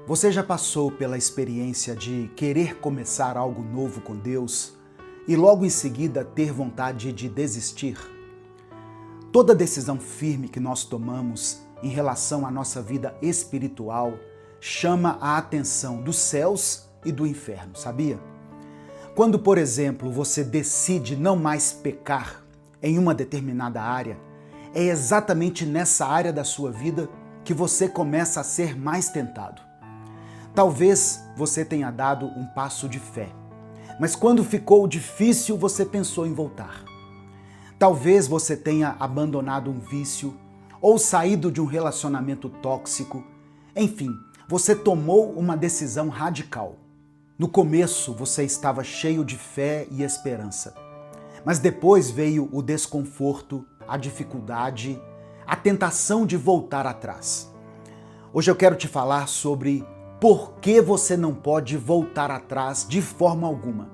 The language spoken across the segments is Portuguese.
Você já passou pela experiência de querer começar algo novo com Deus e logo em seguida ter vontade de desistir? Toda decisão firme que nós tomamos em relação à nossa vida espiritual chama a atenção dos céus e do inferno, sabia? Quando, por exemplo, você decide não mais pecar em uma determinada área, é exatamente nessa área da sua vida que você começa a ser mais tentado. Talvez você tenha dado um passo de fé, mas quando ficou difícil, você pensou em voltar. Talvez você tenha abandonado um vício ou saído de um relacionamento tóxico. Enfim, você tomou uma decisão radical. No começo, você estava cheio de fé e esperança, mas depois veio o desconforto, a dificuldade, a tentação de voltar atrás. Hoje eu quero te falar sobre por que você não pode voltar atrás de forma alguma.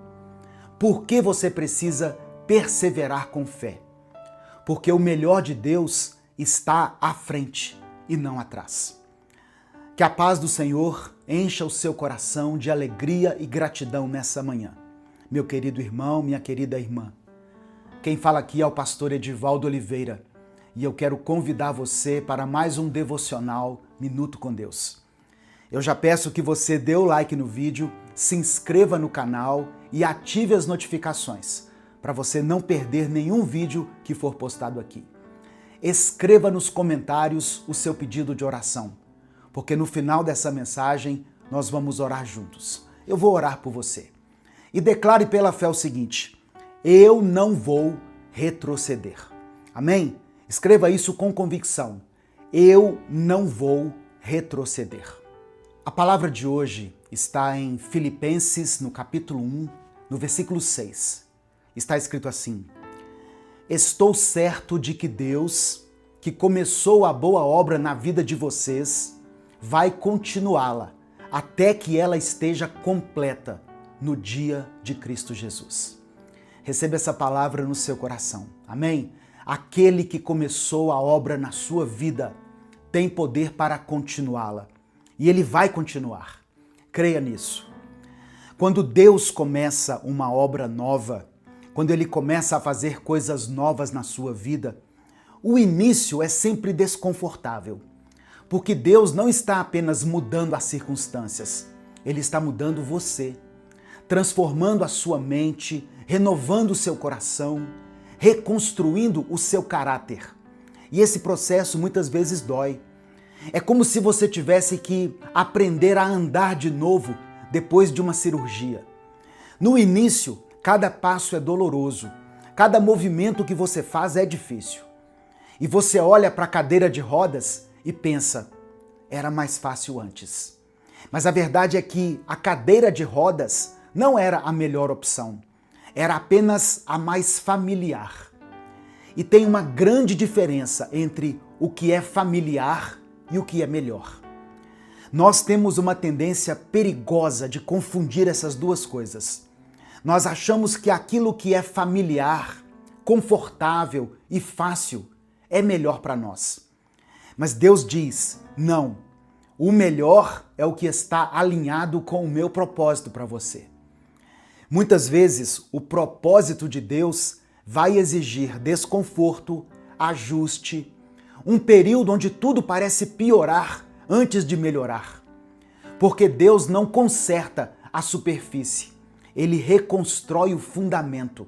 Por que você precisa perseverar com fé? Porque o melhor de Deus está à frente e não atrás. Que a paz do Senhor encha o seu coração de alegria e gratidão nessa manhã. Meu querido irmão, minha querida irmã. Quem fala aqui é o pastor Edivaldo Oliveira e eu quero convidar você para mais um devocional Minuto com Deus. Eu já peço que você dê o like no vídeo, se inscreva no canal e ative as notificações para você não perder nenhum vídeo que for postado aqui. Escreva nos comentários o seu pedido de oração, porque no final dessa mensagem nós vamos orar juntos. Eu vou orar por você. E declare pela fé o seguinte: eu não vou retroceder. Amém? Escreva isso com convicção. Eu não vou retroceder. A palavra de hoje está em Filipenses, no capítulo 1, no versículo 6. Está escrito assim: estou certo de que Deus, que começou a boa obra na vida de vocês, vai continuá-la até que ela esteja completa no dia de Cristo Jesus. Receba essa palavra no seu coração. Amém? Aquele que começou a obra na sua vida tem poder para continuá-la. E ele vai continuar. Creia nisso. Quando Deus começa uma obra nova, quando ele começa a fazer coisas novas na sua vida, o início é sempre desconfortável. Porque Deus não está apenas mudando as circunstâncias, ele está mudando você, transformando a sua mente, renovando o seu coração, reconstruindo o seu caráter. E esse processo muitas vezes dói. É como se você tivesse que aprender a andar de novo depois de uma cirurgia. No início, cada passo é doloroso, cada movimento que você faz é difícil. E você olha para a cadeira de rodas e pensa, era mais fácil antes. Mas a verdade é que a cadeira de rodas não era a melhor opção, era apenas a mais familiar. E tem uma grande diferença entre o que é familiar e o que é melhor. Nós temos uma tendência perigosa de confundir essas duas coisas. Nós achamos que aquilo que é familiar, confortável e fácil é melhor para nós. Mas Deus diz, não, o melhor é o que está alinhado com o meu propósito para você. Muitas vezes, o propósito de Deus vai exigir desconforto, ajuste, um período onde tudo parece piorar antes de melhorar. Porque Deus não conserta a superfície, ele reconstrói o fundamento.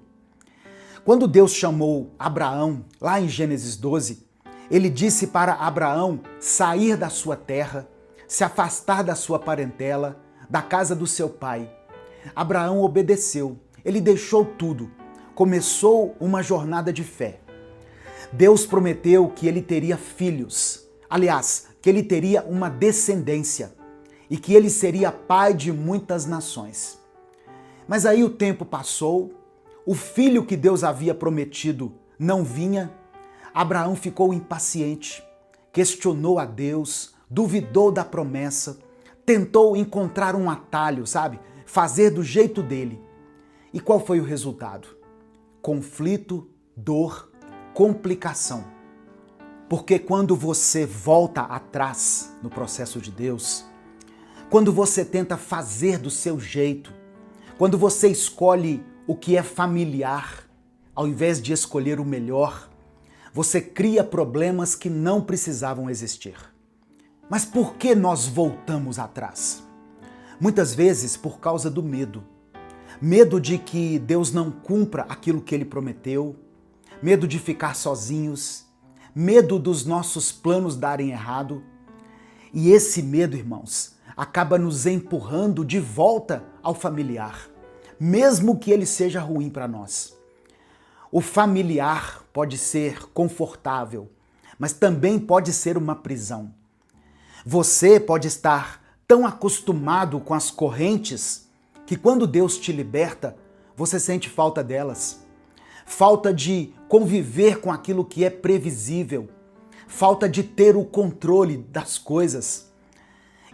Quando Deus chamou Abraão, lá em Gênesis 12, ele disse para Abraão sair da sua terra, se afastar da sua parentela, da casa do seu pai. Abraão obedeceu, ele deixou tudo, começou uma jornada de fé. Deus prometeu que ele teria filhos, aliás, que ele teria uma descendência e que ele seria pai de muitas nações. Mas aí o tempo passou, o filho que Deus havia prometido não vinha, Abraão ficou impaciente, questionou a Deus, duvidou da promessa, tentou encontrar um atalho, fazer do jeito dele. E qual foi o resultado? Conflito, dor, complicação. Porque quando você volta atrás no processo de Deus, quando você tenta fazer do seu jeito, quando você escolhe o que é familiar, ao invés de escolher o melhor, você cria problemas que não precisavam existir. Mas por que nós voltamos atrás? Muitas vezes por causa do medo. Medo de que Deus não cumpra aquilo que Ele prometeu, medo de ficar sozinhos, medo dos nossos planos darem errado. E esse medo, irmãos, acaba nos empurrando de volta ao familiar, mesmo que ele seja ruim para nós. O familiar pode ser confortável, mas também pode ser uma prisão. Você pode estar tão acostumado com as correntes que quando Deus te liberta, você sente falta delas. Falta de conviver com aquilo que é previsível. Falta de ter o controle das coisas.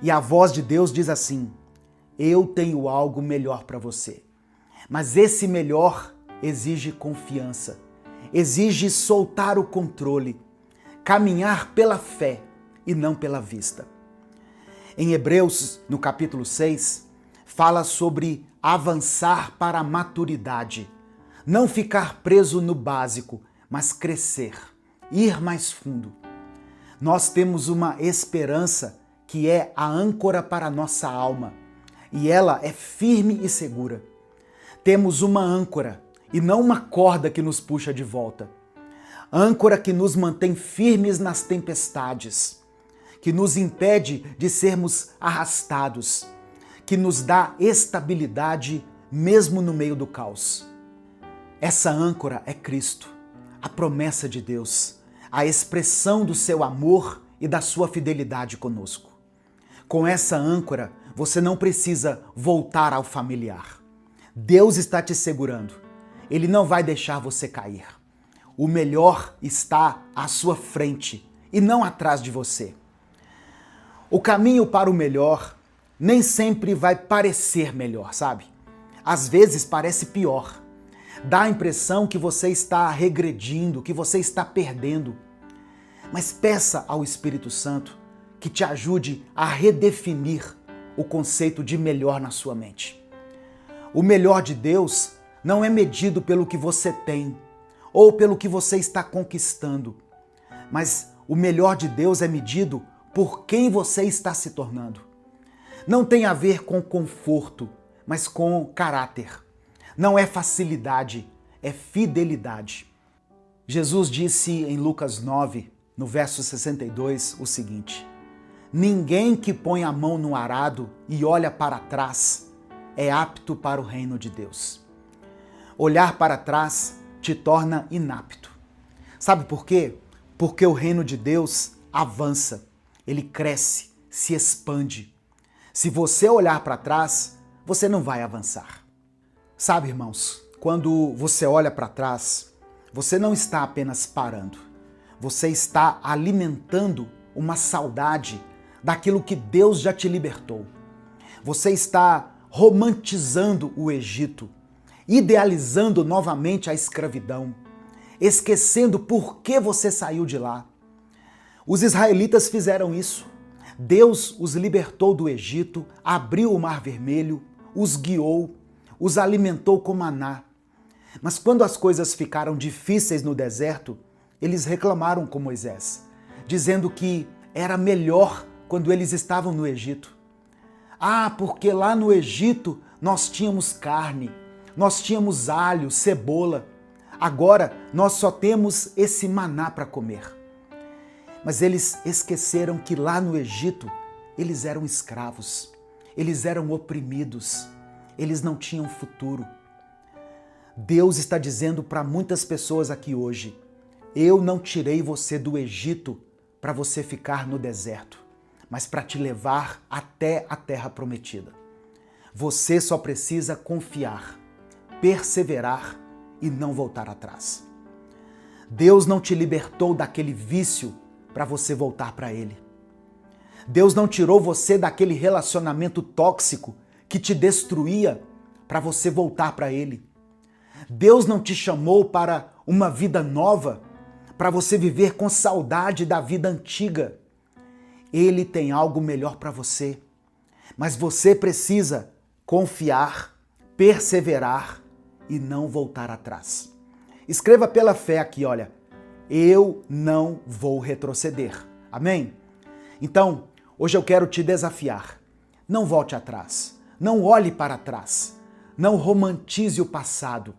E a voz de Deus diz assim: eu tenho algo melhor para você. Mas esse melhor exige confiança, exige soltar o controle, caminhar pela fé e não pela vista. Em Hebreus, no capítulo 6, fala sobre avançar para a maturidade, não ficar preso no básico, mas crescer, ir mais fundo. Nós temos uma esperança que é a âncora para a nossa alma, e ela é firme e segura. Temos uma âncora e não uma corda que nos puxa de volta. Âncora que nos mantém firmes nas tempestades, que nos impede de sermos arrastados, que nos dá estabilidade mesmo no meio do caos. Essa âncora é Cristo, a promessa de Deus, a expressão do seu amor e da sua fidelidade conosco. Com essa âncora, você não precisa voltar ao familiar. Deus está te segurando. Ele não vai deixar você cair. O melhor está à sua frente e não atrás de você. O caminho para o melhor nem sempre vai parecer melhor, sabe? Às vezes parece pior. Dá a impressão que você está regredindo, que você está perdendo. Mas peça ao Espírito Santo que te ajude a redefinir o conceito de melhor na sua mente. O melhor de Deus não é medido pelo que você tem ou pelo que você está conquistando, mas o melhor de Deus é medido por quem você está se tornando. Não tem a ver com conforto, mas com caráter. Não é facilidade, é fidelidade. Jesus disse em Lucas 9, no verso 62, o seguinte: ninguém que põe a mão no arado e olha para trás é apto para o reino de Deus. Olhar para trás te torna inapto. Sabe por quê? Porque o reino de Deus avança, ele cresce, se expande. Se você olhar para trás, você não vai avançar. Sabe, irmãos, quando você olha para trás, você não está apenas parando. Você está alimentando uma saudade daquilo que Deus já te libertou. Você está romantizando o Egito, idealizando novamente a escravidão, esquecendo por que você saiu de lá. Os israelitas fizeram isso. Deus os libertou do Egito, abriu o Mar Vermelho, os guiou, os alimentou com maná. Mas quando as coisas ficaram difíceis no deserto, eles reclamaram com Moisés, dizendo que era melhor quando eles estavam no Egito. Ah, porque lá no Egito nós tínhamos carne, nós tínhamos alho, cebola. Agora nós só temos esse maná para comer. Mas eles esqueceram que lá no Egito eles eram escravos, eles eram oprimidos, eles não tinham futuro. Deus está dizendo para muitas pessoas aqui hoje: eu não tirei você do Egito para você ficar no deserto, mas para te levar até a terra prometida. Você só precisa confiar, perseverar e não voltar atrás. Deus não te libertou daquele vício para você voltar para Ele. Deus não tirou você daquele relacionamento tóxico que te destruía para você voltar para Ele. Deus não te chamou para uma vida nova, para você viver com saudade da vida antiga. Ele tem algo melhor para você. Mas você precisa confiar, perseverar e não voltar atrás. Escreva pela fé aqui, olha, eu não vou retroceder. Amém? Então, hoje eu quero te desafiar. Não volte atrás, não olhe para trás, não romantize o passado,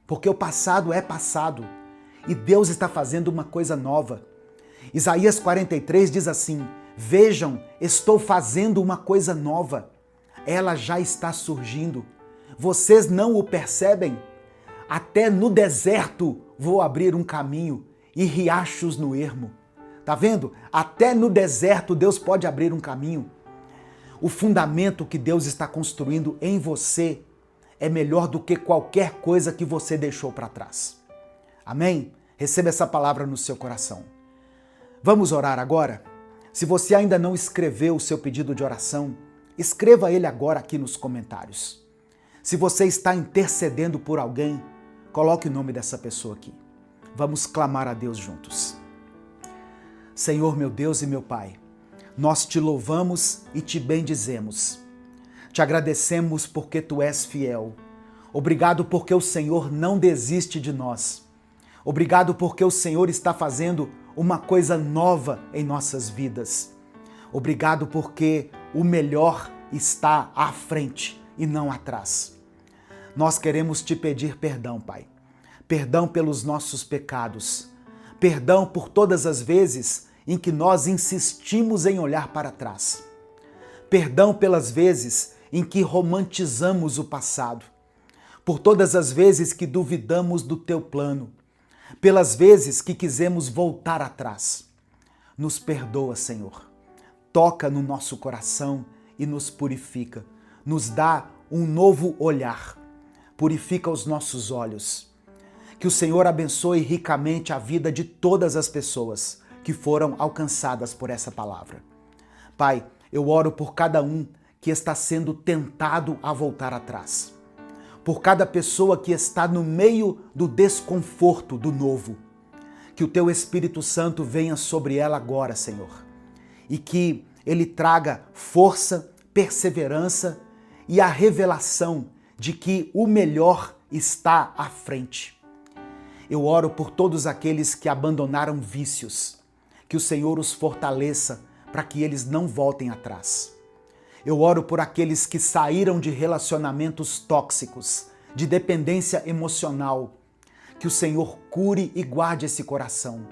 porque o passado é passado e Deus está fazendo uma coisa nova. Isaías 43 diz assim: vejam, estou fazendo uma coisa nova, ela já está surgindo. Vocês não o percebem? Até no deserto vou abrir um caminho e riachos no ermo. Tá vendo? Até no deserto Deus pode abrir um caminho. O fundamento que Deus está construindo em você é melhor do que qualquer coisa que você deixou para trás. Amém? Receba essa palavra no seu coração. Vamos orar agora? Se você ainda não escreveu o seu pedido de oração, escreva ele agora aqui nos comentários. Se você está intercedendo por alguém, coloque o nome dessa pessoa aqui. Vamos clamar a Deus juntos. Senhor, meu Deus e meu Pai, nós te louvamos e te bendizemos. Te agradecemos porque tu és fiel. Obrigado porque o Senhor não desiste de nós. Obrigado porque o Senhor está fazendo uma coisa nova em nossas vidas. Obrigado porque o melhor está à frente e não atrás. Nós queremos te pedir perdão, Pai. Perdão pelos nossos pecados. Perdão por todas as vezes em que nós insistimos em olhar para trás. Perdão pelas vezes em que romantizamos o passado. Por todas as vezes que duvidamos do teu plano. Pelas vezes que quisemos voltar atrás. Nos perdoa, Senhor. Toca no nosso coração e nos purifica. Nos dá um novo olhar. Purifica os nossos olhos. Que o Senhor abençoe ricamente a vida de todas as pessoas que foram alcançadas por essa palavra. Pai, eu oro por cada um que está sendo tentado a voltar atrás. Por cada pessoa que está no meio do desconforto do novo. Que o teu Espírito Santo venha sobre ela agora, Senhor. E que ele traga força, perseverança e a revelação de que o melhor está à frente. Eu oro por todos aqueles que abandonaram vícios. Que o Senhor os fortaleça para que eles não voltem atrás. Eu oro por aqueles que saíram de relacionamentos tóxicos, de dependência emocional. Que o Senhor cure e guarde esse coração.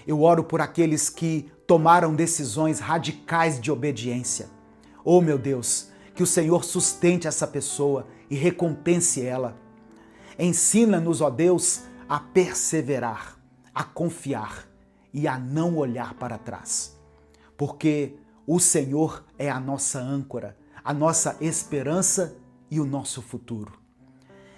Eu oro por aqueles que tomaram decisões radicais de obediência. Oh, meu Deus, que o Senhor sustente essa pessoa e recompense ela. Ensina-nos, ó Deus, a perseverar, a confiar e a não olhar para trás. Porque o Senhor é a nossa âncora, a nossa esperança e o nosso futuro.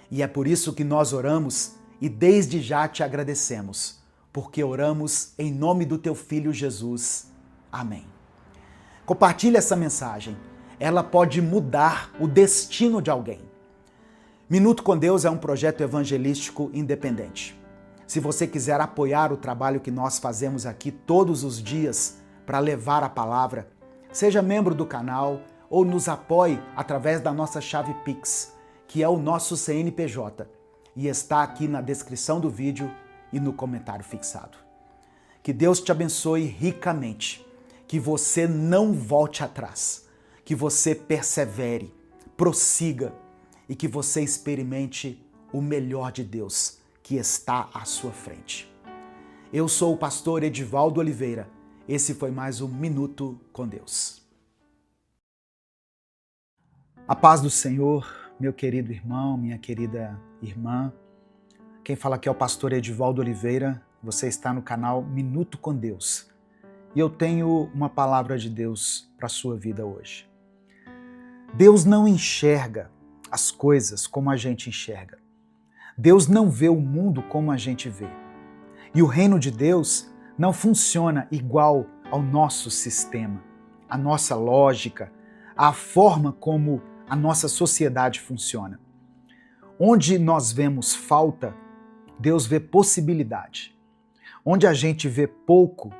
E é por isso que nós oramos e desde já te agradecemos, porque oramos em nome do teu Filho Jesus. Amém. Compartilhe essa mensagem. Ela pode mudar o destino de alguém. Minuto com Deus é um projeto evangelístico independente. Se você quiser apoiar o trabalho que nós fazemos aqui todos os dias para levar a palavra, seja membro do canal ou nos apoie através da nossa chave Pix, que é o nosso CNPJ, e está aqui na descrição do vídeo e no comentário fixado. Que Deus te abençoe ricamente, que você não volte atrás, que você persevere, prossiga e que você experimente o melhor de Deus que está à sua frente. Eu sou o pastor Edivaldo Oliveira. Esse foi mais um Minuto com Deus. A paz do Senhor, meu querido irmão, minha querida irmã. Quem fala aqui é o pastor Edivaldo Oliveira. Você está no canal Minuto com Deus. E eu tenho uma palavra de Deus para a sua vida hoje. Deus não enxerga as coisas como a gente enxerga. Deus não vê o mundo como a gente vê. E o reino de Deus não funciona igual ao nosso sistema, à nossa lógica, à forma como a nossa sociedade funciona. Onde nós vemos falta, Deus vê possibilidade. Onde a gente vê pouco,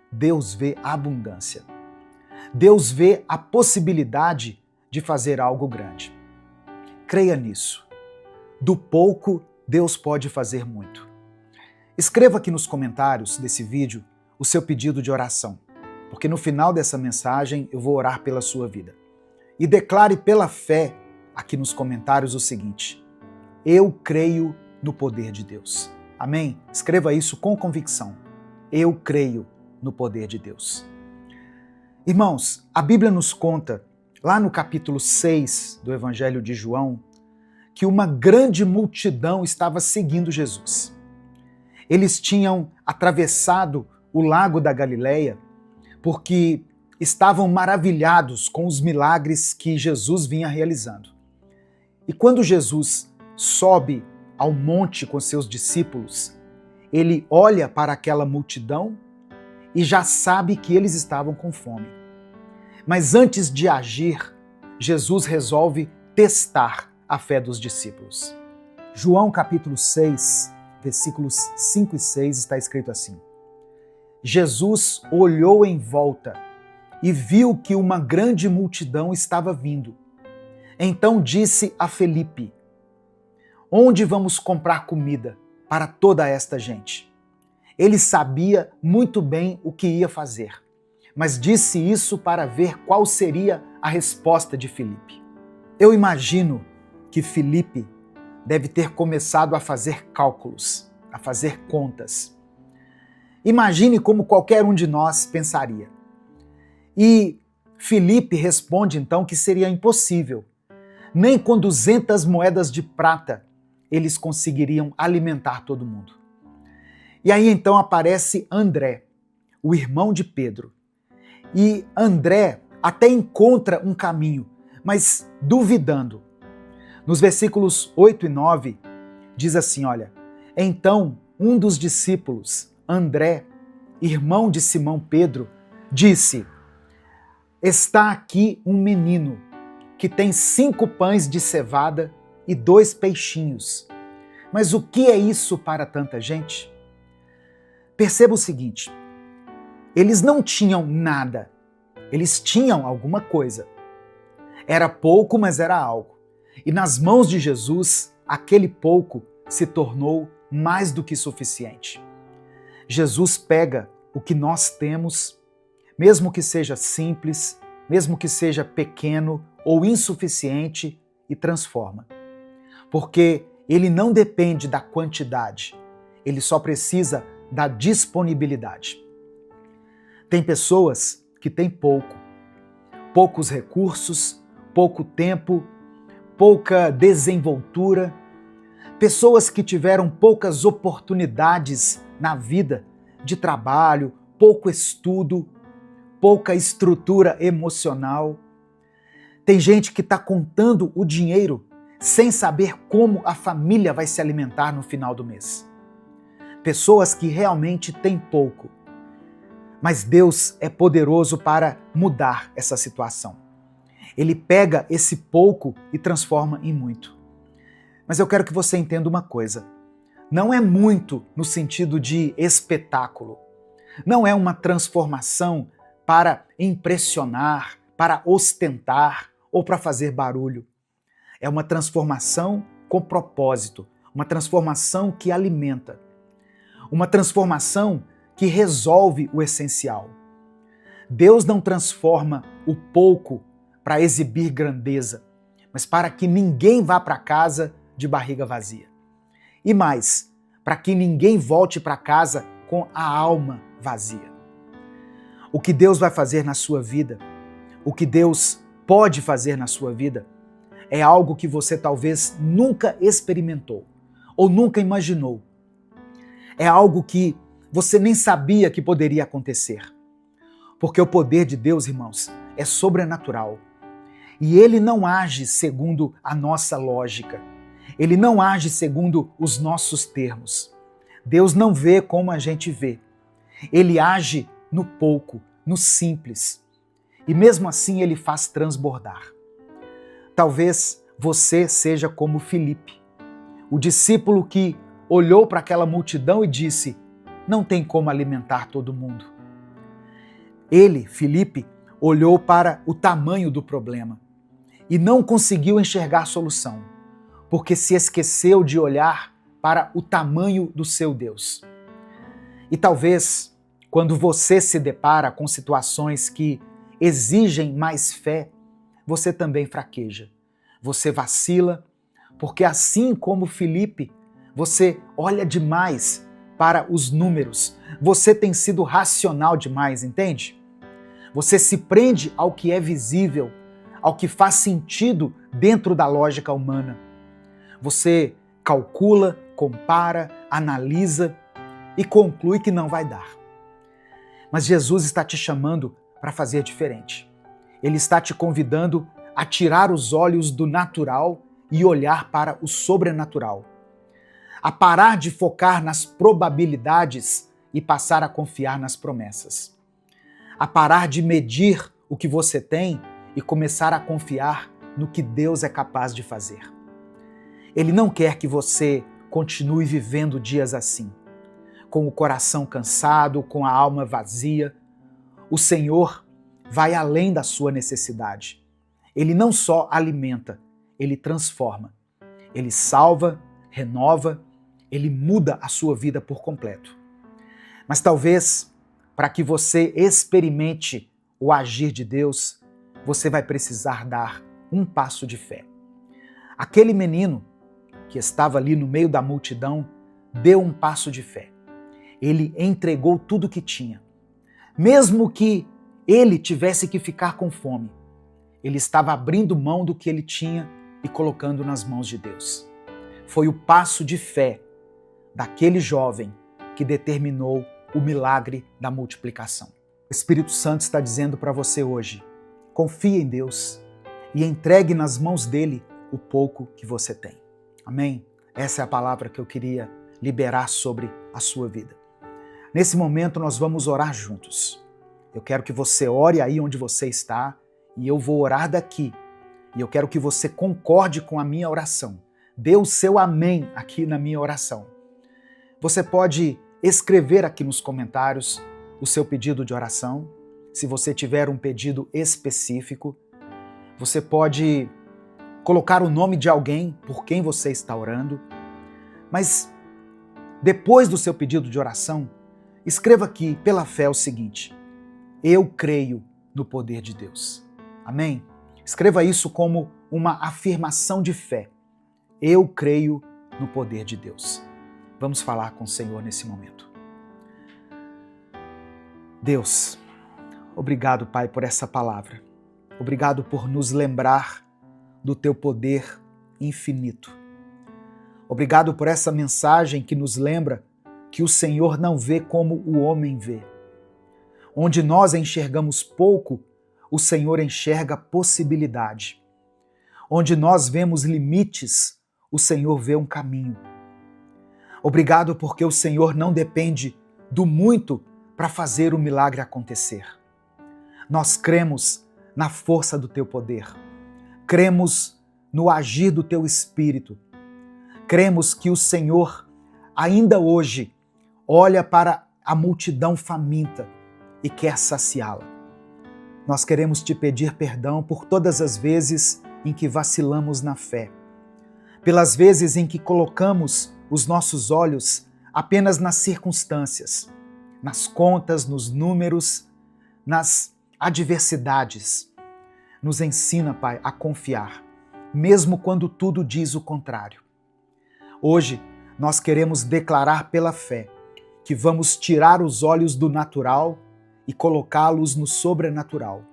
Deus vê abundância. Deus vê a possibilidade de fazer algo grande. Creia nisso. Do pouco, Deus pode fazer muito. Escreva aqui nos comentários desse vídeo o seu pedido de oração, porque no final dessa mensagem eu vou orar pela sua vida. E declare pela fé aqui nos comentários o seguinte: eu creio no poder de Deus. Amém? Escreva isso com convicção. Eu creio no poder de Deus. Irmãos, a Bíblia nos conta, lá no capítulo 6 do Evangelho de João, que uma grande multidão estava seguindo Jesus. Eles tinham atravessado o lago da Galileia porque estavam maravilhados com os milagres que Jesus vinha realizando. E quando Jesus sobe ao monte com seus discípulos, ele olha para aquela multidão e já sabe que eles estavam com fome. Mas antes de agir, Jesus resolve testar a fé dos discípulos. João capítulo 6, versículos 5 e 6 está escrito assim: Jesus olhou em volta e viu que uma grande multidão estava vindo. Então disse a Felipe: onde vamos comprar comida para toda esta gente? Ele sabia muito bem o que ia fazer, mas disse isso para ver qual seria a resposta de Felipe. Eu imagino que Felipe deve ter começado a fazer cálculos, a fazer contas. Imagine como qualquer um de nós pensaria. E Felipe responde então que seria impossível. Nem com 200 moedas de prata eles conseguiriam alimentar todo mundo. E aí então aparece André, o irmão de Pedro. E André até encontra um caminho, mas duvidando. Nos versículos 8 e 9, diz assim, olha: então um dos discípulos, André, irmão de Simão Pedro, disse: está aqui um menino que tem 5 pães de cevada e 2 peixinhos. Mas o que é isso para tanta gente? Perceba o seguinte: eles não tinham nada, eles tinham alguma coisa. Era pouco, mas era algo. E nas mãos de Jesus, aquele pouco se tornou mais do que suficiente. Jesus pega o que nós temos, mesmo que seja simples, mesmo que seja pequeno ou insuficiente, e transforma. Porque ele não depende da quantidade, ele só precisa da disponibilidade. Tem pessoas que têm poucos recursos, pouco tempo, pouca desenvoltura, pessoas que tiveram poucas oportunidades na vida de trabalho, pouco estudo, pouca estrutura emocional. Tem gente que está contando o dinheiro sem saber como a família vai se alimentar no final do mês. Pessoas que realmente têm pouco. Mas Deus é poderoso para mudar essa situação. Ele pega esse pouco e transforma em muito. Mas eu quero que você entenda uma coisa. Não é muito no sentido de espetáculo. Não é uma transformação para impressionar, para ostentar ou para fazer barulho. É uma transformação com propósito, uma transformação que alimenta. Uma transformação que resolve o essencial. Deus não transforma o pouco para exibir grandeza, mas para que ninguém vá para casa de barriga vazia. E mais, para que ninguém volte para casa com a alma vazia. O que Deus vai fazer na sua vida, o que Deus pode fazer na sua vida, é algo que você talvez nunca experimentou ou nunca imaginou. É algo que você nem sabia que poderia acontecer. Porque o poder de Deus, irmãos, é sobrenatural. E ele não age segundo a nossa lógica. Ele não age segundo os nossos termos. Deus não vê como a gente vê. Ele age no pouco, no simples. E mesmo assim ele faz transbordar. Talvez você seja como Felipe, o discípulo que olhou para aquela multidão e disse: não tem como alimentar todo mundo. Ele, Felipe, olhou para o tamanho do problema e não conseguiu enxergar solução, porque se esqueceu de olhar para o tamanho do seu Deus. E talvez, quando você se depara com situações que exigem mais fé, você também fraqueja. Você vacila, porque assim como Filipe, você olha demais para os números. Você tem sido racional demais, entende? Você se prende ao que é visível, ao que faz sentido dentro da lógica humana. Você calcula, compara, analisa e conclui que não vai dar. Mas Jesus está te chamando para fazer diferente. Ele está te convidando a tirar os olhos do natural e olhar para o sobrenatural. A parar de focar nas probabilidades e passar a confiar nas promessas. A parar de medir o que você tem e começar a confiar no que Deus é capaz de fazer. Ele não quer que você continue vivendo dias assim, com o coração cansado, com a alma vazia. O Senhor vai além da sua necessidade. Ele não só alimenta, ele transforma. Ele salva, renova, ele muda a sua vida por completo. Mas talvez, para que você experimente o agir de Deus, você vai precisar dar um passo de fé. Aquele menino que estava ali no meio da multidão deu um passo de fé. Ele entregou tudo o que tinha. Mesmo que ele tivesse que ficar com fome, ele estava abrindo mão do que ele tinha e colocando nas mãos de Deus. Foi o passo de fé daquele jovem que determinou o milagre da multiplicação. O Espírito Santo está dizendo para você hoje: confie em Deus e entregue nas mãos dele o pouco que você tem. Amém? Essa é a palavra que eu queria liberar sobre a sua vida. Nesse momento nós vamos orar juntos. Eu quero que você ore aí onde você está e eu vou orar daqui. E eu quero que você concorde com a minha oração. Dê o seu amém aqui na minha oração. Você pode escrever aqui nos comentários o seu pedido de oração. Se você tiver um pedido específico, você pode colocar o nome de alguém por quem você está orando. Mas depois do seu pedido de oração, escreva aqui pela fé o seguinte: eu creio no poder de Deus. Amém? Escreva isso como uma afirmação de fé. Eu creio no poder de Deus. Vamos falar com o Senhor nesse momento. Deus, obrigado, Pai, por essa palavra. Obrigado por nos lembrar do teu poder infinito. Obrigado por essa mensagem que nos lembra que o Senhor não vê como o homem vê. Onde nós enxergamos pouco, o Senhor enxerga possibilidade. Onde nós vemos limites, o Senhor vê um caminho. Obrigado porque o Senhor não depende do muito para fazer o milagre acontecer. Nós cremos na força do teu poder. Cremos no agir do teu Espírito. Cremos que o Senhor, ainda hoje, olha para a multidão faminta e quer saciá-la. Nós queremos te pedir perdão por todas as vezes em que vacilamos na fé, pelas vezes em que colocamos os nossos olhos apenas nas circunstâncias, nas contas, nos números, nas adversidades. Nos ensina, Pai, a confiar, mesmo quando tudo diz o contrário. Hoje, nós queremos declarar pela fé que vamos tirar os olhos do natural e colocá-los no sobrenatural.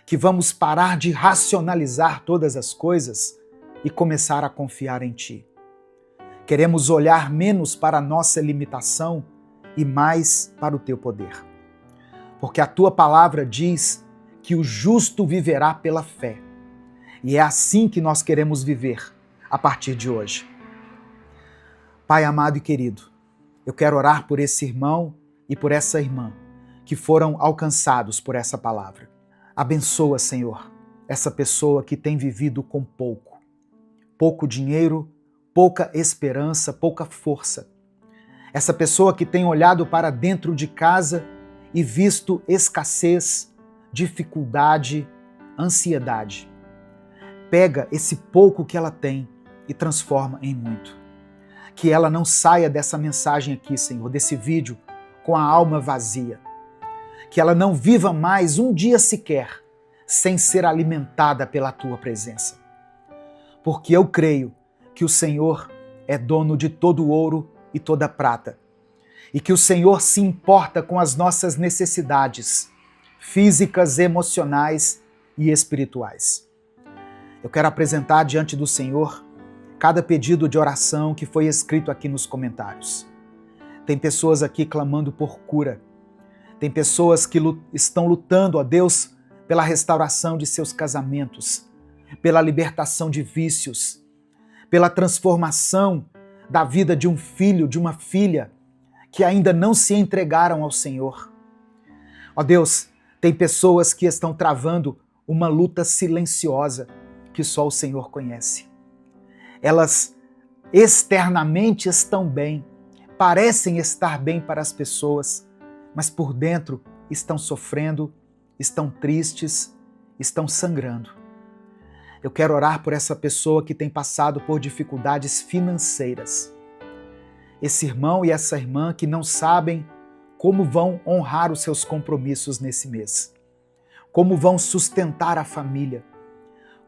Que vamos parar de racionalizar todas as coisas e começar a confiar em Ti. Queremos olhar menos para a nossa limitação e mais para o Teu poder. Porque a Tua palavra diz que o justo viverá pela fé. E é assim que nós queremos viver a partir de hoje. Pai amado e querido, eu quero orar por esse irmão e por essa irmã que foram alcançados por essa palavra. Abençoa, Senhor, essa pessoa que tem vivido com pouco. Pouco dinheiro, pouca esperança, pouca força. Essa pessoa que tem olhado para dentro de casa e visto escassez, dificuldade, ansiedade. pega esse pouco que ela tem e transforma em muito. Que ela não saia dessa mensagem aqui, Senhor, desse vídeo, com a alma vazia. Que ela não viva mais um dia sequer sem ser alimentada pela Tua presença. Porque eu creio que o Senhor é dono de todo o ouro e toda a prata. E que o Senhor se importa com as nossas necessidades físicas, emocionais e espirituais. Eu quero apresentar diante do Senhor cada pedido de oração que foi escrito aqui nos comentários. Tem pessoas aqui clamando por cura. Tem pessoas que estão lutando, ó Deus, pela restauração de seus casamentos, pela libertação de vícios, pela transformação da vida de um filho, de uma filha, que ainda não se entregaram ao Senhor. Ó Deus, tem pessoas que estão travando uma luta silenciosa que só o Senhor conhece. Elas externamente estão bem, parecem estar bem para as pessoas, mas por dentro estão sofrendo, estão tristes, estão sangrando. Eu quero orar por essa pessoa que tem passado por dificuldades financeiras. Esse irmão e essa irmã que não sabem como vão honrar os seus compromissos nesse mês, como vão sustentar a família,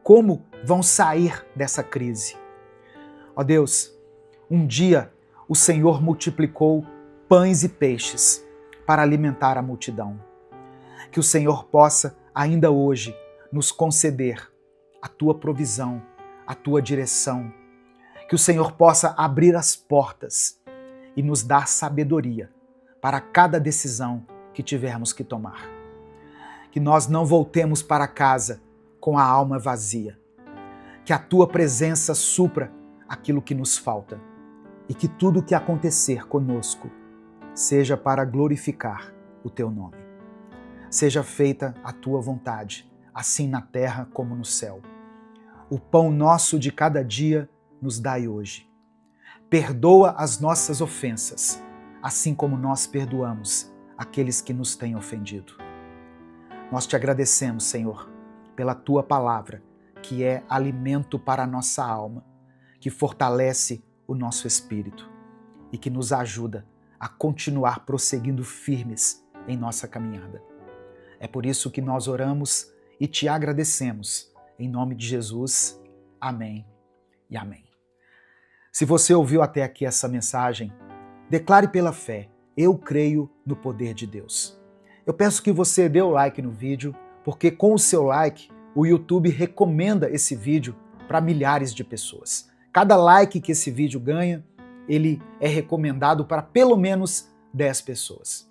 como vão sair dessa crise. Ó Deus, um dia o Senhor multiplicou pães e peixes para alimentar a multidão. Que o Senhor possa, ainda hoje, nos conceder a Tua provisão, a Tua direção. Que o Senhor possa abrir as portas e nos dar sabedoria para cada decisão que tivermos que tomar. Que nós não voltemos para casa com a alma vazia. Que a Tua presença supra aquilo que nos falta e que tudo o que acontecer conosco seja para glorificar o Teu nome. Seja feita a Tua vontade, assim na terra como no céu. O pão nosso de cada dia nos dai hoje. Perdoa as nossas ofensas, assim como nós perdoamos aqueles que nos têm ofendido. Nós te agradecemos, Senhor, pela Tua palavra, que é alimento para a nossa alma, que fortalece o nosso espírito e que nos ajuda a continuar prosseguindo firmes em nossa caminhada. É por isso que nós oramos e te agradecemos. Em nome de Jesus, amém e amém. Se você ouviu até aqui essa mensagem, declare pela fé: eu creio no poder de Deus. Eu peço que você dê o like no vídeo, porque com o seu like, o YouTube recomenda esse vídeo para milhares de pessoas. Cada like que esse vídeo ganha, ele é recomendado para pelo menos 10 pessoas.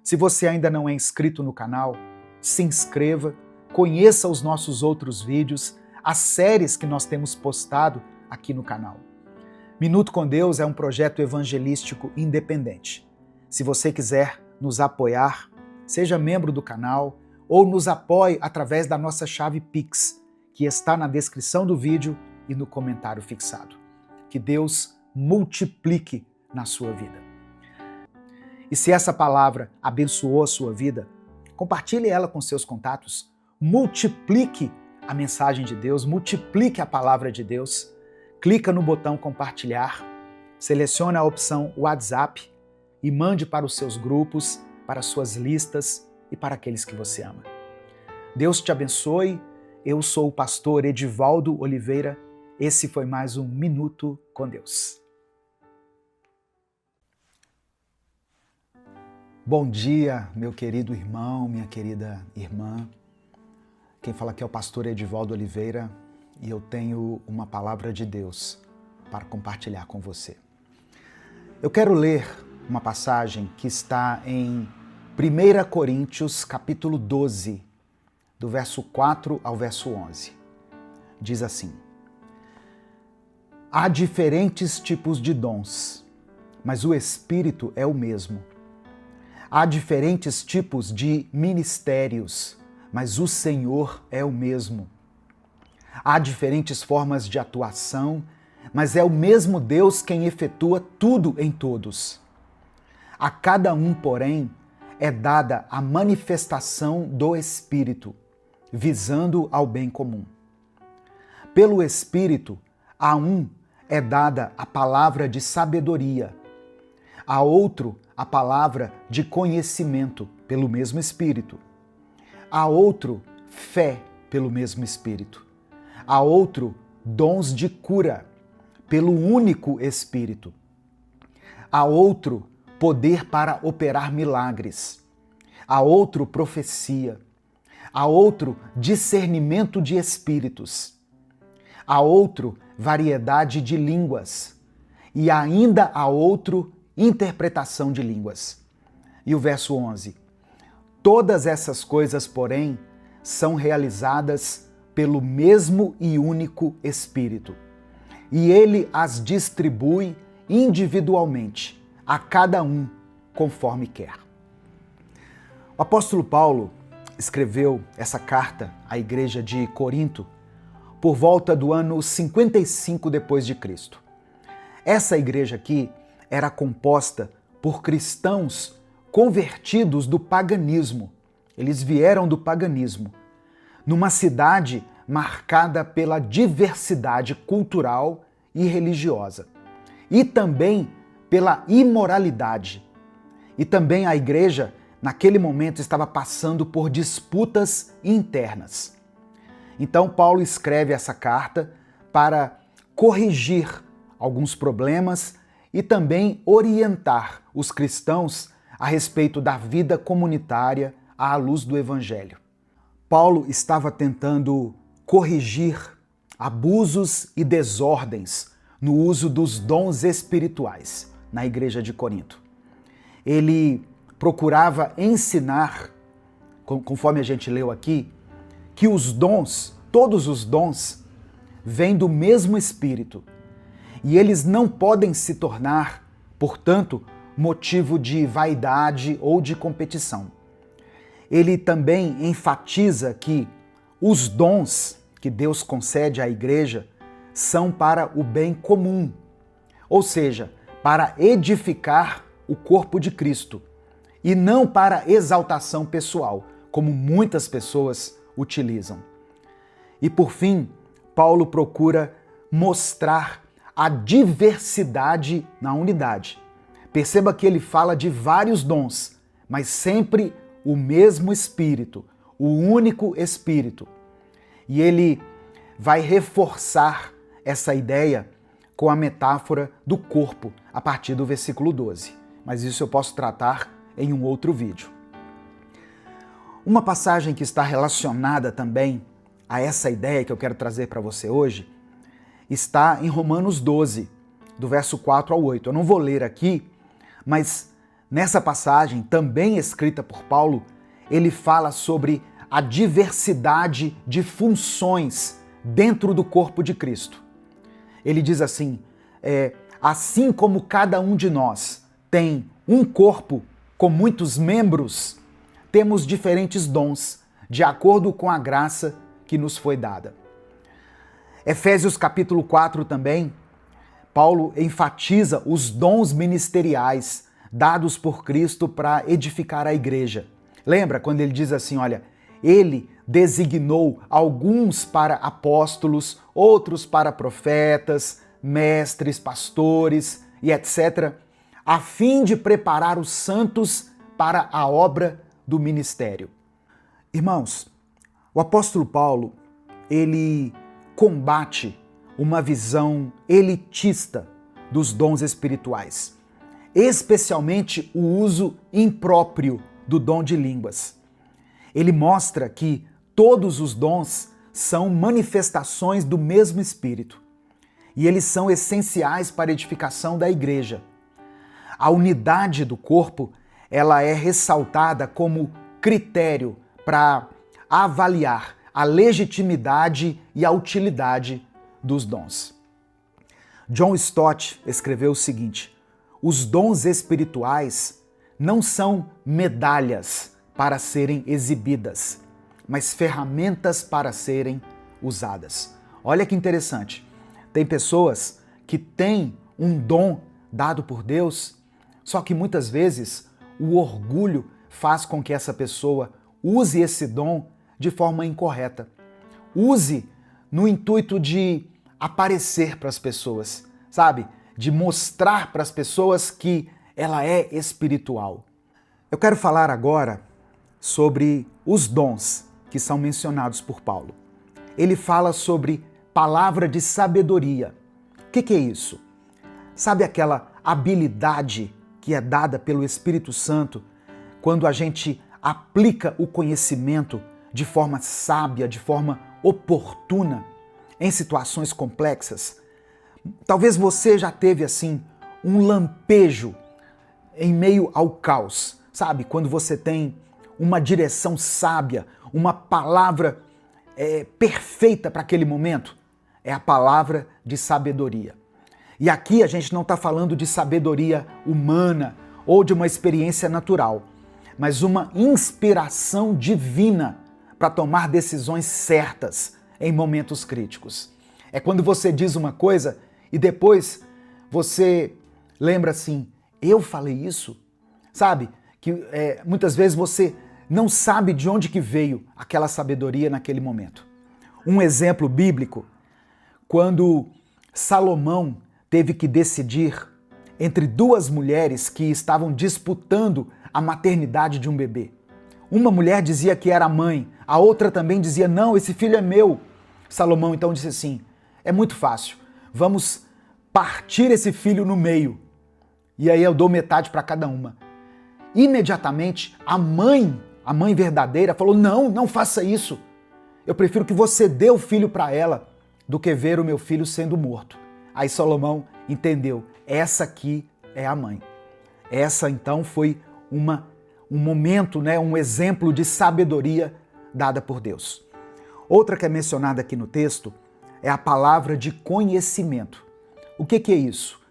Se você ainda não é inscrito no canal, se inscreva, conheça os nossos outros vídeos, as séries que nós temos postado aqui no canal. Minuto com Deus é um projeto evangelístico independente. Se você quiser nos apoiar, seja membro do canal ou nos apoie através da nossa chave Pix, que está na descrição do vídeo e no comentário fixado. Que Deus multiplique na sua vida. E se essa palavra abençoou a sua vida, compartilhe ela com seus contatos, multiplique a mensagem de Deus, multiplique a palavra de Deus. Clica no botão compartilhar, selecione a opção WhatsApp e mande para os seus grupos, para as suas listas e para aqueles que você ama. Deus te abençoe. Eu sou o pastor Edivaldo Oliveira. Esse foi mais um Minuto com Deus. Bom dia, meu querido irmão, minha querida irmã. Quem fala aqui é o pastor Edivaldo Oliveira. E eu tenho uma palavra de Deus para compartilhar com você. Eu quero ler uma passagem que está em 1 Coríntios, capítulo 12, do verso 4 ao verso 11. Diz assim: há diferentes tipos de dons, mas o Espírito é o mesmo. Há diferentes tipos de ministérios, mas o Senhor é o mesmo. Há diferentes formas de atuação, mas é o mesmo Deus quem efetua tudo em todos. A cada um, porém, é dada a manifestação do Espírito, visando ao bem comum. Pelo Espírito, a um é dada a palavra de sabedoria, a outro a palavra de conhecimento, pelo mesmo Espírito, a outro fé, pelo mesmo Espírito, a outro dons de cura, pelo único Espírito, a outro poder para operar milagres, a outro profecia, a outro discernimento de espíritos, a outro variedade de línguas e ainda a outro interpretação de línguas. E o verso 11: todas essas coisas, porém, são realizadas pelo mesmo e único Espírito, e ele as distribui individualmente, a cada um conforme quer. O apóstolo Paulo escreveu essa carta à igreja de Corinto por volta do ano 55 depois de Cristo. Essa igreja aqui era composta por cristãos convertidos do paganismo. Eles vieram do paganismo, numa cidade marcada pela diversidade cultural e religiosa, e também pela imoralidade. E também a igreja, naquele momento, estava passando por disputas internas. Então Paulo escreve essa carta para corrigir alguns problemas e também orientar os cristãos a respeito da vida comunitária à luz do Evangelho. Paulo estava tentando corrigir abusos e desordens no uso dos dons espirituais na igreja de Corinto. Ele procurava ensinar, conforme a gente leu aqui, que os dons, todos os dons, vêm do mesmo Espírito e eles não podem se tornar, portanto, motivo de vaidade ou de competição. Ele também enfatiza que os dons que Deus concede à igreja são para o bem comum, ou seja, para edificar o corpo de Cristo, e não para exaltação pessoal, como muitas pessoas utilizam. E por fim, Paulo procura mostrar a diversidade na unidade. Perceba que ele fala de vários dons, mas sempre o mesmo Espírito, o único Espírito. E ele vai reforçar essa ideia com a metáfora do corpo, a partir do versículo 12. Mas isso eu posso tratar em um outro vídeo. Uma passagem que está relacionada também a essa ideia que eu quero trazer para você hoje está em Romanos 12, do verso 4 ao 8. Eu não vou ler aqui, mas nessa passagem, também escrita por Paulo, ele fala sobre a diversidade de funções dentro do corpo de Cristo. Ele diz assim, assim como cada um de nós tem um corpo com muitos membros, temos diferentes dons, de acordo com a graça que nos foi dada. Efésios capítulo 4 também, Paulo enfatiza os dons ministeriais dados por Cristo para edificar a igreja. Lembra quando ele diz assim, olha, ele designou alguns para apóstolos, outros para profetas, mestres, pastores e etc., a fim de preparar os santos para a obra do ministério. Irmãos, o apóstolo Paulo, ele combate uma visão elitista dos dons espirituais, especialmente o uso impróprio do dom de línguas. Ele mostra que todos os dons são manifestações do mesmo Espírito e eles são essenciais para a edificação da igreja. A unidade do corpo, ela é ressaltada como critério para avaliar a legitimidade e a utilidade dos dons. John Stott escreveu o seguinte: os dons espirituais não são medalhas para serem exibidas, mas ferramentas para serem usadas. Olha que interessante. Tem pessoas que têm um dom dado por Deus, só que muitas vezes o orgulho faz com que essa pessoa use esse dom de forma incorreta. Use no intuito de aparecer para as pessoas, sabe? De mostrar para as pessoas que ela é espiritual. Eu quero falar agora sobre os dons que são mencionados por Paulo. Ele fala sobre palavra de sabedoria. O que é isso? Sabe aquela habilidade que é dada pelo Espírito Santo quando a gente aplica o conhecimento de forma sábia, de forma oportuna, em situações complexas? Talvez você já teve assim um lampejo em meio ao caos, sabe? Quando você tem uma direção sábia, uma palavra perfeita para aquele momento, é a palavra de sabedoria. E aqui a gente não está falando de sabedoria humana ou de uma experiência natural, mas uma inspiração divina para tomar decisões certas em momentos críticos. É quando você diz uma coisa e depois você lembra assim, eu falei isso? Sabe? Que muitas vezes você não sabe de onde que veio aquela sabedoria naquele momento. Um exemplo bíblico, quando Salomão teve que decidir entre duas mulheres que estavam disputando a maternidade de um bebê. Uma mulher dizia que era mãe, a outra também dizia, não, esse filho é meu. Salomão então disse assim, é muito fácil, vamos partir esse filho no meio, e aí eu dou metade para cada uma. Imediatamente, a mãe verdadeira falou, não faça isso, eu prefiro que você dê o filho para ela do que ver o meu filho sendo morto. Aí Salomão entendeu, essa aqui é a mãe. Essa então foi um momento, um exemplo de sabedoria dada por Deus. Outra que é mencionada aqui no texto é a palavra de conhecimento. O que é isso?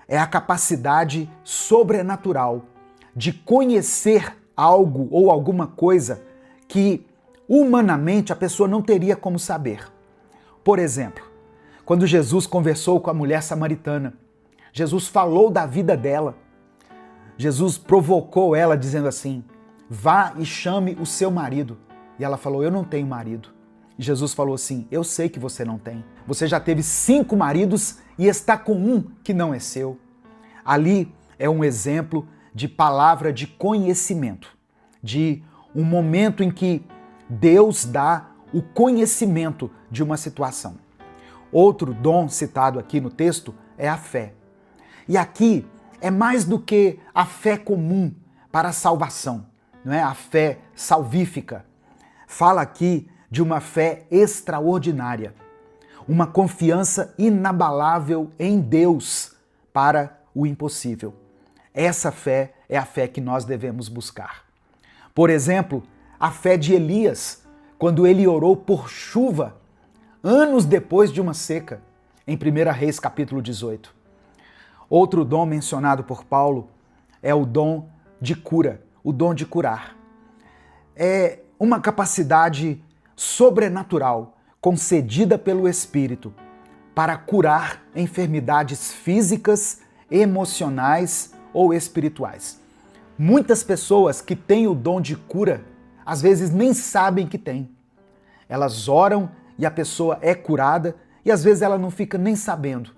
É a capacidade sobrenatural de conhecer algo ou alguma coisa que humanamente a pessoa não teria como saber. Por exemplo, quando Jesus conversou com a mulher samaritana, Jesus falou da vida dela. Jesus provocou ela dizendo assim, vá e chame o seu marido. E ela falou, eu não tenho marido. E Jesus falou assim, eu sei que você não tem. Você já teve 5 maridos e está com um que não é seu. Ali é um exemplo de palavra de conhecimento, de um momento em que Deus dá o conhecimento de uma situação. Outro dom citado aqui no texto é a fé. E aqui é mais do que a fé comum para a salvação, não é? A fé salvífica. Fala aqui de uma fé extraordinária, uma confiança inabalável em Deus para o impossível. Essa fé é a fé que nós devemos buscar. Por exemplo, a fé de Elias, quando ele orou por chuva, anos depois de uma seca, em 1 Reis capítulo 18. Outro dom mencionado por Paulo é o dom de cura, o dom de curar. É uma capacidade sobrenatural concedida pelo Espírito para curar enfermidades físicas, emocionais ou espirituais. Muitas pessoas que têm o dom de cura, às vezes nem sabem que têm. Elas oram e a pessoa é curada e às vezes ela não fica nem sabendo,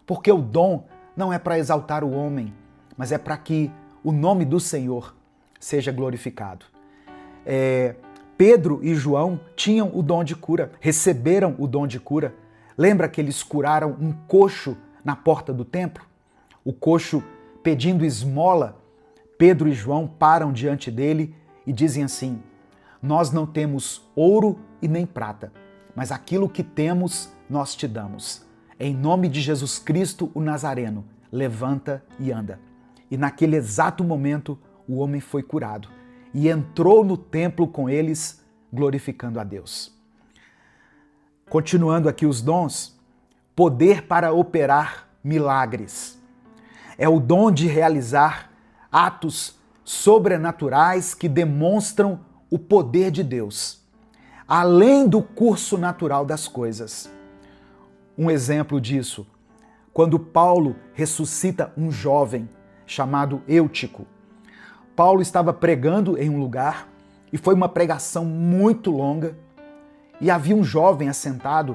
porque o dom não é para exaltar o homem, mas é para que o nome do Senhor seja glorificado. Pedro e João tinham o dom de cura, receberam o dom de cura. Lembra que eles curaram um coxo na porta do templo? O coxo pedindo esmola, Pedro e João param diante dele e dizem assim, nós não temos ouro e nem prata, mas aquilo que temos nós te damos. Em nome de Jesus Cristo, o Nazareno, levanta e anda. E naquele exato momento, o homem foi curado e entrou no templo com eles, glorificando a Deus. Continuando aqui os dons, poder para operar milagres. É o dom de realizar atos sobrenaturais que demonstram o poder de Deus, além do curso natural das coisas. Um exemplo disso, quando Paulo ressuscita um jovem chamado Eutico. Paulo estava pregando em um lugar e foi uma pregação muito longa e havia um jovem assentado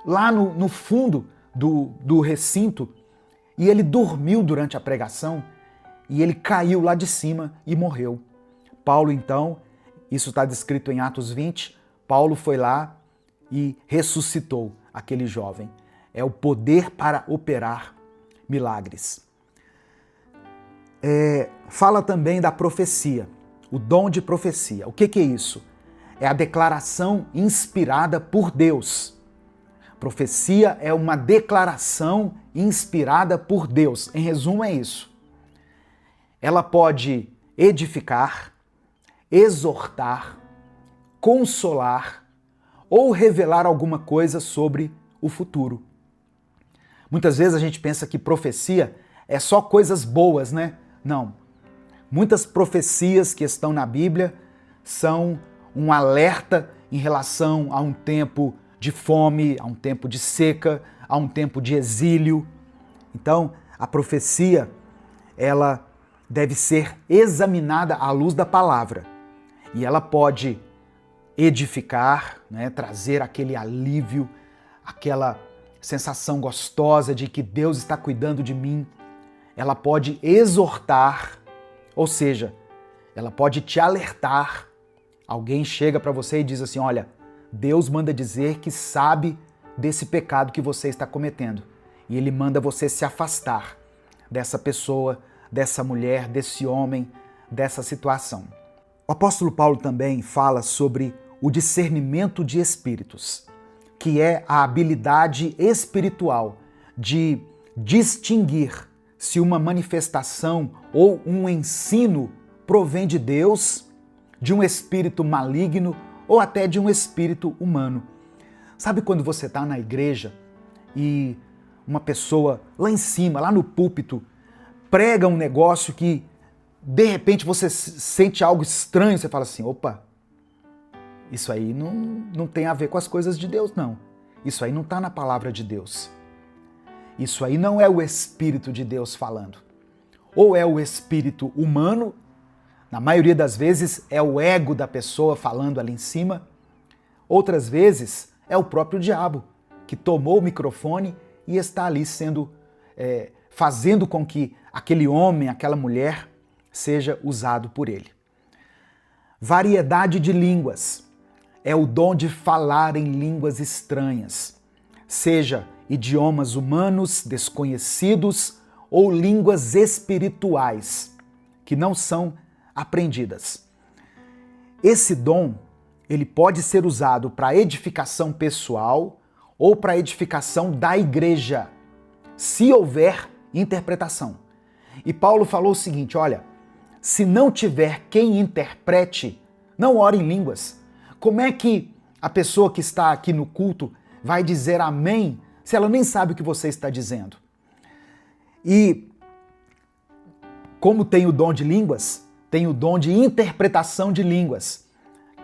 lá no fundo do recinto e ele dormiu durante a pregação e ele caiu lá de cima e morreu. Paulo, então, isso está descrito em Atos 20, Paulo foi lá e ressuscitou aquele jovem. É o poder para operar milagres. Fala também da profecia, o dom de profecia. O que é isso? É a declaração inspirada por Deus. Profecia é uma declaração inspirada por Deus. Em resumo, é isso. Ela pode edificar, exortar, consolar ou revelar alguma coisa sobre o futuro. Muitas vezes a gente pensa que profecia é só coisas boas, né? Não. Muitas profecias que estão na Bíblia são um alerta em relação a um tempo de fome, a um tempo de seca, a um tempo de exílio. Então, a profecia, ela deve ser examinada à luz da palavra. E ela pode edificar, né, trazer aquele alívio, aquela sensação gostosa de que Deus está cuidando de mim. Ela pode exortar, ou seja, ela pode te alertar. Alguém chega para você e diz assim, olha, Deus manda dizer que sabe desse pecado que você está cometendo. E Ele manda você se afastar dessa pessoa, dessa mulher, desse homem, dessa situação. O apóstolo Paulo também fala sobre o discernimento de espíritos, que é a habilidade espiritual de distinguir se uma manifestação ou um ensino provém de Deus, de um espírito maligno ou até de um espírito humano. Sabe quando você está na igreja e uma pessoa lá em cima, lá no púlpito, prega um negócio que de repente você sente algo estranho, você fala assim, opa, isso aí não tem a ver com as coisas de Deus, não. Isso aí não está na palavra de Deus. Isso aí não é o Espírito de Deus falando. Ou é o espírito humano, na maioria das vezes é o ego da pessoa falando ali em cima. Outras vezes é o próprio diabo, que tomou o microfone e está ali fazendo com que aquele homem, aquela mulher, seja usado por ele. Variedade de línguas é o dom de falar em línguas estranhas, seja idiomas humanos desconhecidos ou línguas espirituais que não são aprendidas. Esse dom, ele pode ser usado para edificação pessoal ou para edificação da igreja, se houver interpretação. E Paulo falou o seguinte, olha, se não tiver quem interprete, não ore em línguas. Como é que a pessoa que está aqui no culto vai dizer amém se ela nem sabe o que você está dizendo? E como tem o dom de línguas, tem o dom de interpretação de línguas,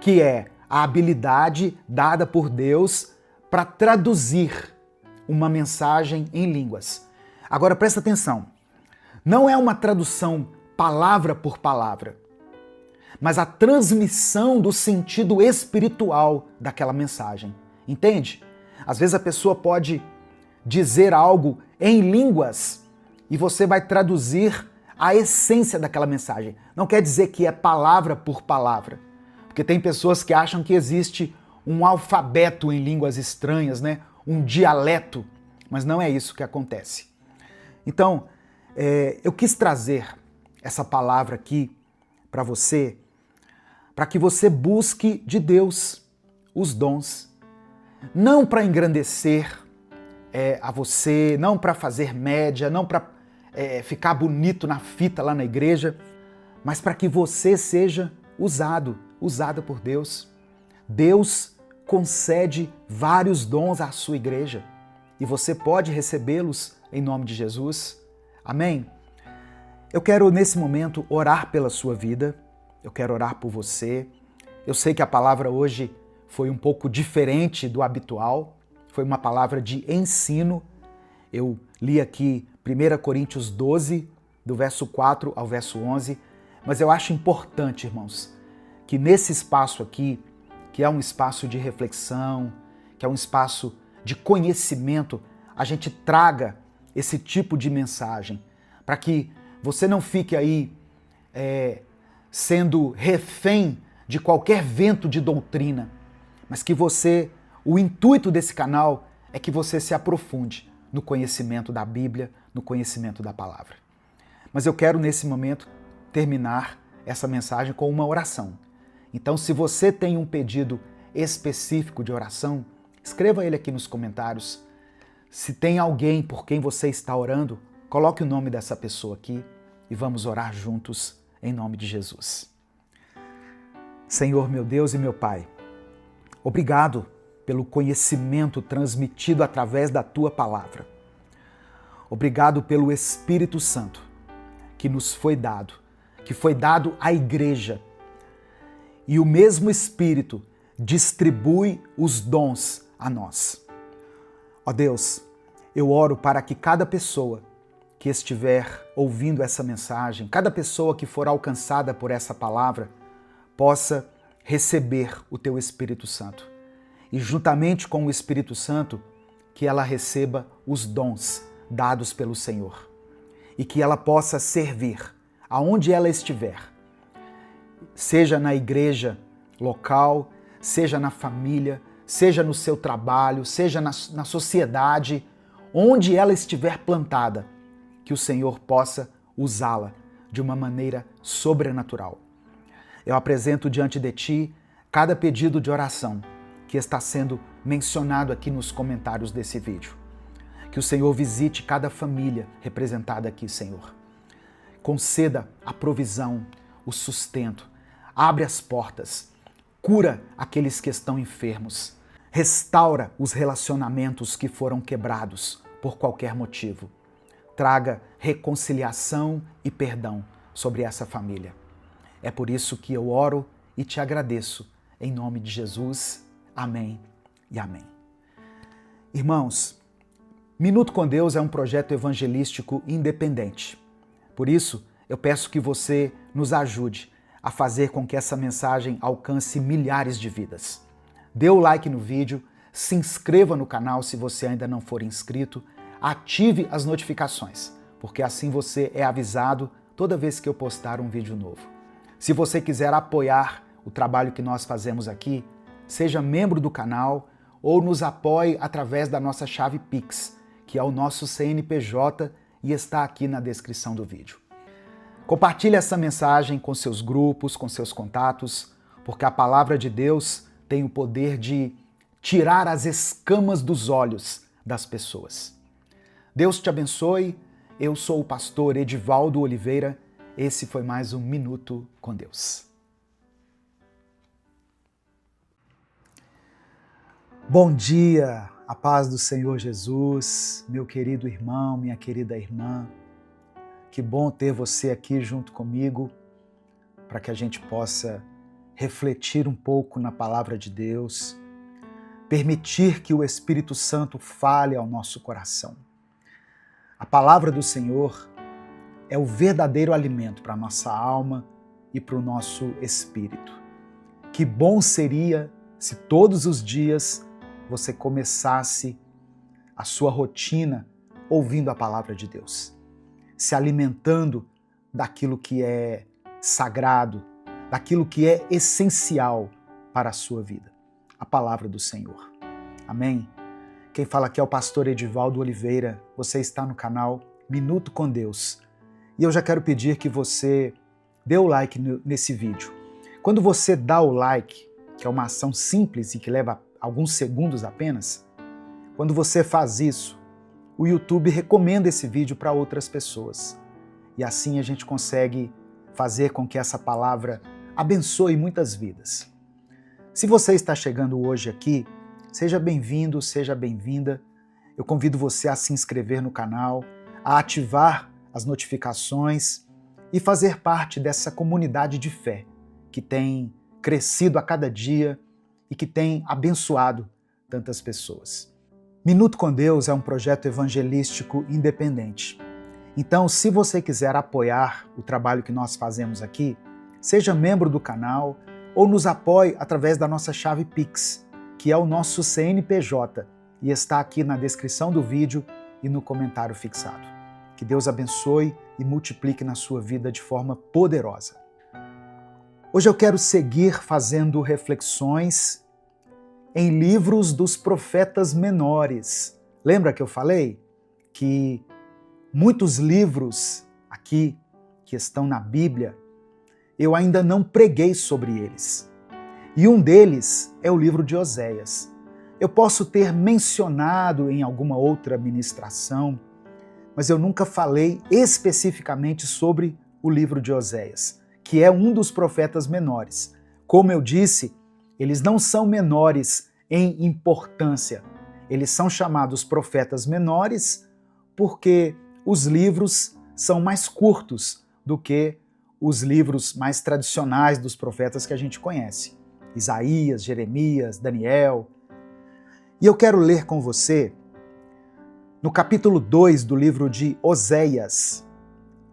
que é a habilidade dada por Deus para traduzir uma mensagem em línguas. Agora presta atenção, não é uma tradução palavra por palavra, mas a transmissão do sentido espiritual daquela mensagem. Entende? Às vezes a pessoa pode dizer algo em línguas e você vai traduzir a essência daquela mensagem. Não quer dizer que é palavra por palavra, porque tem pessoas que acham que existe um alfabeto em línguas estranhas, né? Um dialeto, mas não é isso que acontece. Então, eu quis trazer essa palavra aqui para você, para que você busque de Deus os dons, não para engrandecer a você, não para fazer média, não para ficar bonito na fita lá na igreja, mas para que você seja usada por Deus. Deus concede vários dons à sua igreja e você pode recebê-los em nome de Jesus. Amém? Eu quero, nesse momento, orar pela sua vida. Eu quero orar por você. Eu sei que a palavra hoje foi um pouco diferente do habitual. Foi uma palavra de ensino. Eu li aqui 1 Coríntios 12, do verso 4 ao verso 11. Mas eu acho importante, irmãos, que nesse espaço aqui, que é um espaço de reflexão, que é um espaço de conhecimento, a gente traga esse tipo de mensagem, para que você não fique aí sendo refém de qualquer vento de doutrina, mas que o intuito desse canal é que você se aprofunde no conhecimento da Bíblia, no conhecimento da palavra. Mas eu quero nesse momento terminar essa mensagem com uma oração. Então, se você tem um pedido específico de oração, escreva ele aqui nos comentários. Se tem alguém por quem você está orando, coloque o nome dessa pessoa aqui e vamos orar juntos em nome de Jesus. Senhor, meu Deus e meu Pai, obrigado pelo conhecimento transmitido através da Tua palavra. Obrigado pelo Espírito Santo que nos foi dado, que foi dado à igreja. E o mesmo Espírito distribui os dons a nós. Ó Deus, eu oro para que cada pessoa que estiver ouvindo essa mensagem, cada pessoa que for alcançada por essa palavra, possa receber o Teu Espírito Santo. E juntamente com o Espírito Santo, que ela receba os dons dados pelo Senhor. E que ela possa servir aonde ela estiver, seja na igreja local, seja na família, seja no seu trabalho, seja na sociedade, onde ela estiver plantada, que o Senhor possa usá-la de uma maneira sobrenatural. Eu apresento diante de Ti cada pedido de oração que está sendo mencionado aqui nos comentários desse vídeo. Que o Senhor visite cada família representada aqui, Senhor. Conceda a provisão, o sustento, abre as portas, cura aqueles que estão enfermos, restaura os relacionamentos que foram quebrados por qualquer motivo. Traga reconciliação e perdão sobre essa família. É por isso que eu oro e te agradeço. Em nome de Jesus, amém e amém. Irmãos, Minuto com Deus é um projeto evangelístico independente. Por isso, eu peço que você nos ajude a fazer com que essa mensagem alcance milhares de vidas. Dê o like no vídeo, se inscreva no canal se você ainda não for inscrito, ative as notificações, porque assim você é avisado toda vez que eu postar um vídeo novo. Se você quiser apoiar o trabalho que nós fazemos aqui, seja membro do canal ou nos apoie através da nossa chave Pix, que é o nosso CNPJ e está aqui na descrição do vídeo. Compartilhe essa mensagem com seus grupos, com seus contatos, porque a palavra de Deus tem o poder de tirar as escamas dos olhos das pessoas. Deus te abençoe. Eu sou o pastor Edivaldo Oliveira. Esse foi mais um Minuto com Deus. Bom dia, a paz do Senhor Jesus, meu querido irmão, minha querida irmã. Que bom ter você aqui junto comigo para que a gente possa refletir um pouco na palavra de Deus, permitir que o Espírito Santo fale ao nosso coração. A palavra do Senhor é o verdadeiro alimento para a nossa alma e para o nosso espírito. Que bom seria se todos os dias você começasse a sua rotina ouvindo a palavra de Deus, se alimentando daquilo que é sagrado, daquilo que é essencial para a sua vida, a palavra do Senhor. Amém? Quem fala aqui é o pastor Edivaldo Oliveira. Você está no canal Minuto com Deus. E eu já quero pedir que você dê o like nesse vídeo. Quando você dá o like, que é uma ação simples e que leva alguns segundos apenas, quando você faz isso, o YouTube recomenda esse vídeo para outras pessoas. E assim a gente consegue fazer com que essa palavra abençoe muitas vidas. Se você está chegando hoje aqui, seja bem-vindo, seja bem-vinda. Eu convido você a se inscrever no canal, a ativar as notificações e fazer parte dessa comunidade de fé que tem crescido a cada dia e que tem abençoado tantas pessoas. Minuto com Deus é um projeto evangelístico independente. Então, se você quiser apoiar o trabalho que nós fazemos aqui, seja membro do canal ou nos apoie através da nossa chave Pix, que é o nosso CNPJ, e está aqui na descrição do vídeo e no comentário fixado. Que Deus abençoe e multiplique na sua vida de forma poderosa. Hoje eu quero seguir fazendo reflexões em livros dos profetas menores. Lembra que eu falei que muitos livros aqui que estão na Bíblia, eu ainda não preguei sobre eles. E um deles é o livro de Oséias. Eu posso ter mencionado em alguma outra ministração, mas eu nunca falei especificamente sobre o livro de Oséias, que é um dos profetas menores. Como eu disse, eles não são menores em importância. Eles são chamados profetas menores porque os livros são mais curtos do que os livros mais tradicionais dos profetas que a gente conhece. Isaías, Jeremias, Daniel. E eu quero ler com você no capítulo 2 do livro de Oséias.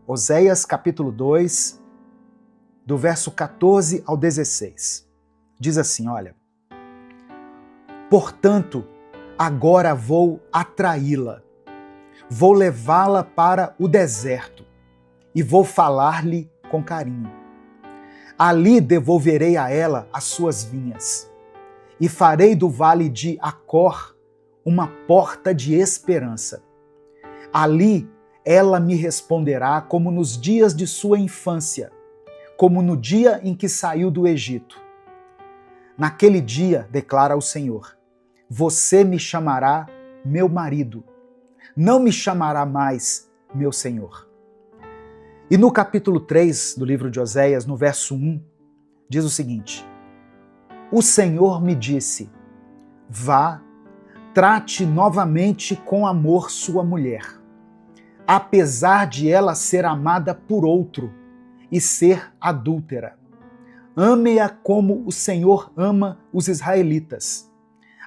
Oséias, capítulo 2, do verso 14 ao 16. Diz assim, olha: Portanto, agora vou atraí-la, vou levá-la para o deserto e vou falar-lhe com carinho. Ali devolverei a ela as suas vinhas e farei do vale de Acor uma porta de esperança. Ali ela me responderá como nos dias de sua infância, como no dia em que saiu do Egito. Naquele dia, declara o Senhor, você me chamará meu marido, não me chamará mais meu Senhor. E no capítulo 3 do livro de Oséias, no verso 1, diz o seguinte: O Senhor me disse, vá, trate novamente com amor sua mulher, apesar de ela ser amada por outro e ser adúltera. Ame-a como o Senhor ama os israelitas,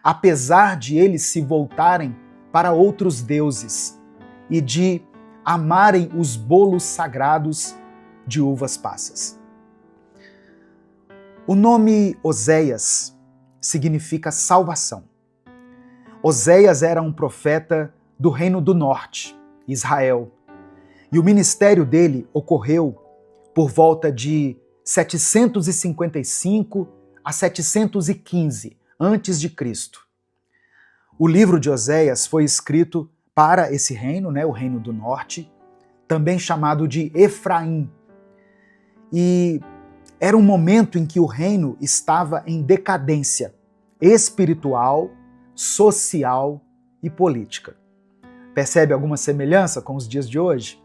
apesar de eles se voltarem para outros deuses e de amarem os bolos sagrados de uvas passas. O nome Oséias significa salvação. Oséias era um profeta do Reino do Norte, Israel, e o ministério dele ocorreu por volta de 755 a 715 antes de Cristo. O livro de Oséias foi escrito para esse reino, o Reino do Norte, também chamado de Efraim. E era um momento em que o reino estava em decadência espiritual, social e política. Percebe alguma semelhança com os dias de hoje?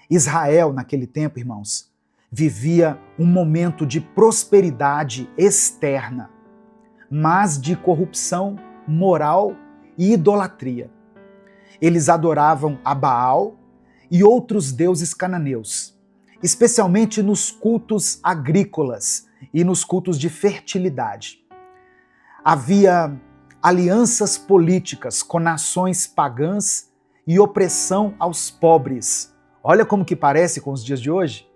Israel, naquele tempo, irmãos, vivia um momento de prosperidade externa, mas de corrupção moral e idolatria. Eles adoravam a Baal e outros deuses cananeus, especialmente nos cultos agrícolas e nos cultos de fertilidade. Havia alianças políticas com nações pagãs e opressão aos pobres. Olha como que parece com os dias de hoje.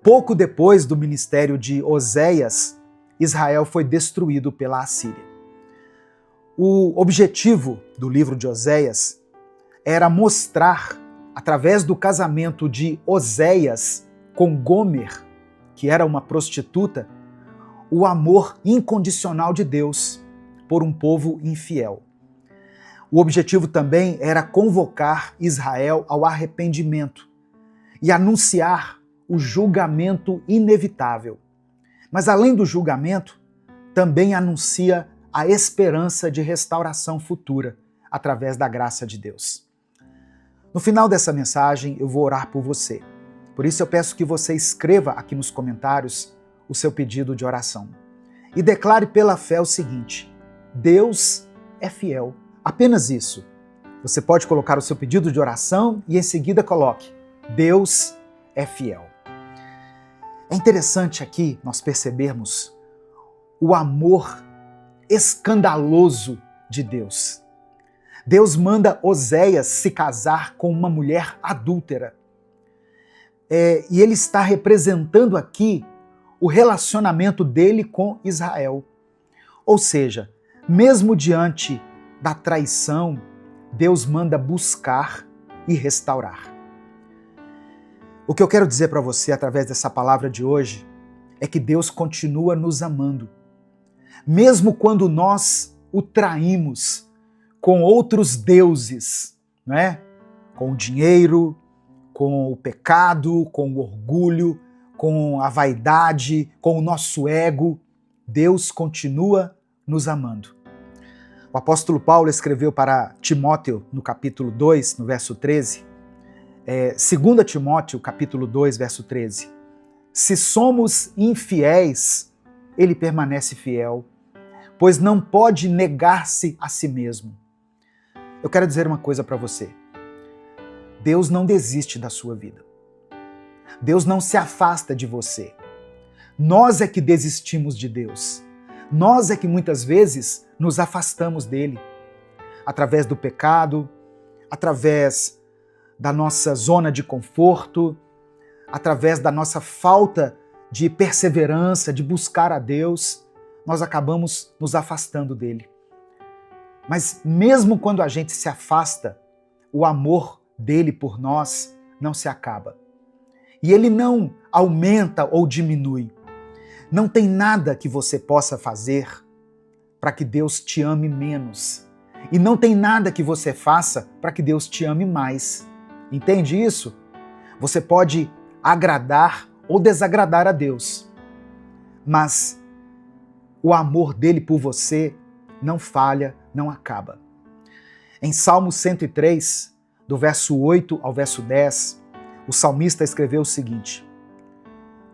Pouco depois do ministério de Oséias, Israel foi destruído pela Assíria. O objetivo do livro de Oséias era mostrar, através do casamento de Oséias com Gomer, que era uma prostituta, o amor incondicional de Deus por um povo infiel. O objetivo também era convocar Israel ao arrependimento e anunciar o julgamento inevitável. Mas além do julgamento, também anuncia a esperança de restauração futura através da graça de Deus. No final dessa mensagem, eu vou orar por você. Por isso eu peço que você escreva aqui nos comentários o seu pedido de oração. E declare pela fé o seguinte: Deus é fiel. Apenas isso. Você pode colocar o seu pedido de oração e em seguida coloque: Deus é fiel. É interessante aqui nós percebermos o amor escandaloso de Deus. Deus manda Oséias se casar com uma mulher adúltera. E ele está representando aqui o relacionamento dele com Israel. Ou seja, mesmo diante da traição, Deus manda buscar e restaurar. O que eu quero dizer para você através dessa palavra de hoje é que Deus continua nos amando. Mesmo quando nós o traímos com outros deuses, não é? Com o dinheiro, com o pecado, com o orgulho, com a vaidade, com o nosso ego, Deus continua nos amando. O apóstolo Paulo escreveu para Timóteo, no capítulo 2, no verso 13, 2 Timóteo, capítulo 2, verso 13. Se somos infiéis, ele permanece fiel, pois não pode negar-se a si mesmo. Eu quero dizer uma coisa para você. Deus não desiste da sua vida. Deus não se afasta de você. Nós é que desistimos de Deus. Nós é que muitas vezes nos afastamos dele, através do pecado, através da nossa zona de conforto, através da nossa falta de perseverança, de buscar a Deus, nós acabamos nos afastando dele. Mas mesmo quando a gente se afasta, o amor dele por nós não se acaba. E ele não aumenta ou diminui. Não tem nada que você possa fazer para que Deus te ame menos. E não tem nada que você faça para que Deus te ame mais. Entende isso? Você pode agradar ou desagradar a Deus, mas o amor dele por você não falha, não acaba. Em Salmo 103, do verso 8 ao verso 10, o salmista escreveu o seguinte: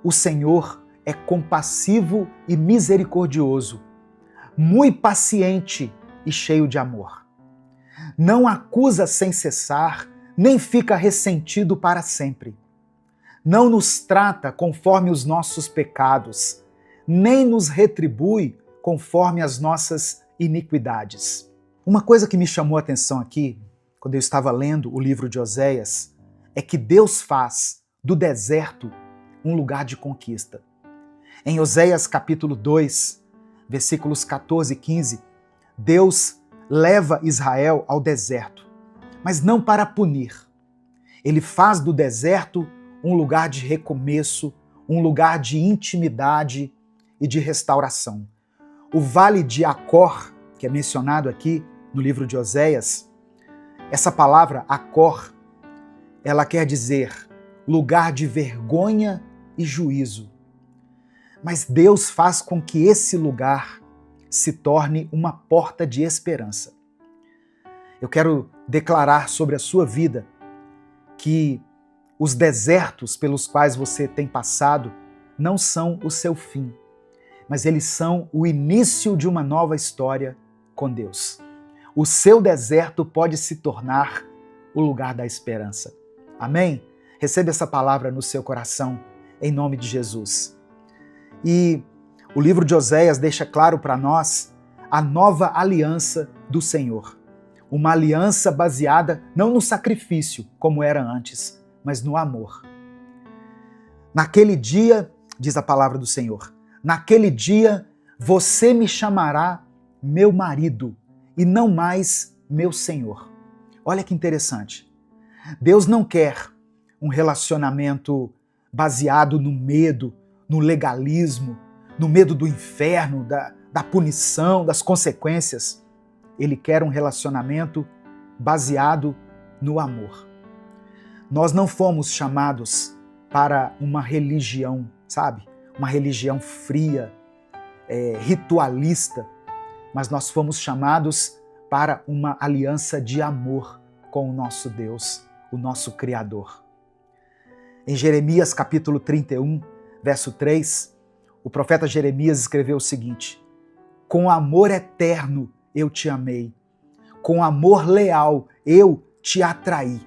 O Senhor é compassivo e misericordioso, muito paciente e cheio de amor. Não acusa sem cessar, nem fica ressentido para sempre. Não nos trata conforme os nossos pecados, nem nos retribui conforme as nossas iniquidades. Uma coisa que me chamou a atenção aqui, quando eu estava lendo o livro de Oséias, é que Deus faz do deserto um lugar de conquista. Em Oséias capítulo 2, versículos 14 e 15, Deus leva Israel ao deserto, mas não para punir. Ele faz do deserto um lugar de recomeço, um lugar de intimidade e de restauração. O vale de Acor, que é mencionado aqui no livro de Oséias, essa palavra Acor, ela quer dizer lugar de vergonha e juízo. Mas Deus faz com que esse lugar se torne uma porta de esperança. Eu quero declarar sobre a sua vida que os desertos pelos quais você tem passado não são o seu fim, mas eles são o início de uma nova história com Deus. O seu deserto pode se tornar o lugar da esperança. Amém? Receba essa palavra no seu coração, em nome de Jesus. E o livro de Oséias deixa claro para nós a nova aliança do Senhor. Uma aliança baseada não no sacrifício, como era antes, mas no amor. Naquele dia, diz a palavra do Senhor, naquele dia você me chamará meu marido e não mais meu Senhor. Olha que interessante. Deus não quer um relacionamento baseado no medo, no legalismo, no medo do inferno, da punição, das consequências. Ele quer um relacionamento baseado no amor. Nós não fomos chamados para uma religião, sabe? Uma religião fria, ritualista, mas nós fomos chamados para uma aliança de amor com o nosso Deus, o nosso Criador. Em Jeremias capítulo 31, verso 3, o profeta Jeremias escreveu o seguinte: Com amor eterno eu te amei, com amor leal eu te atraí.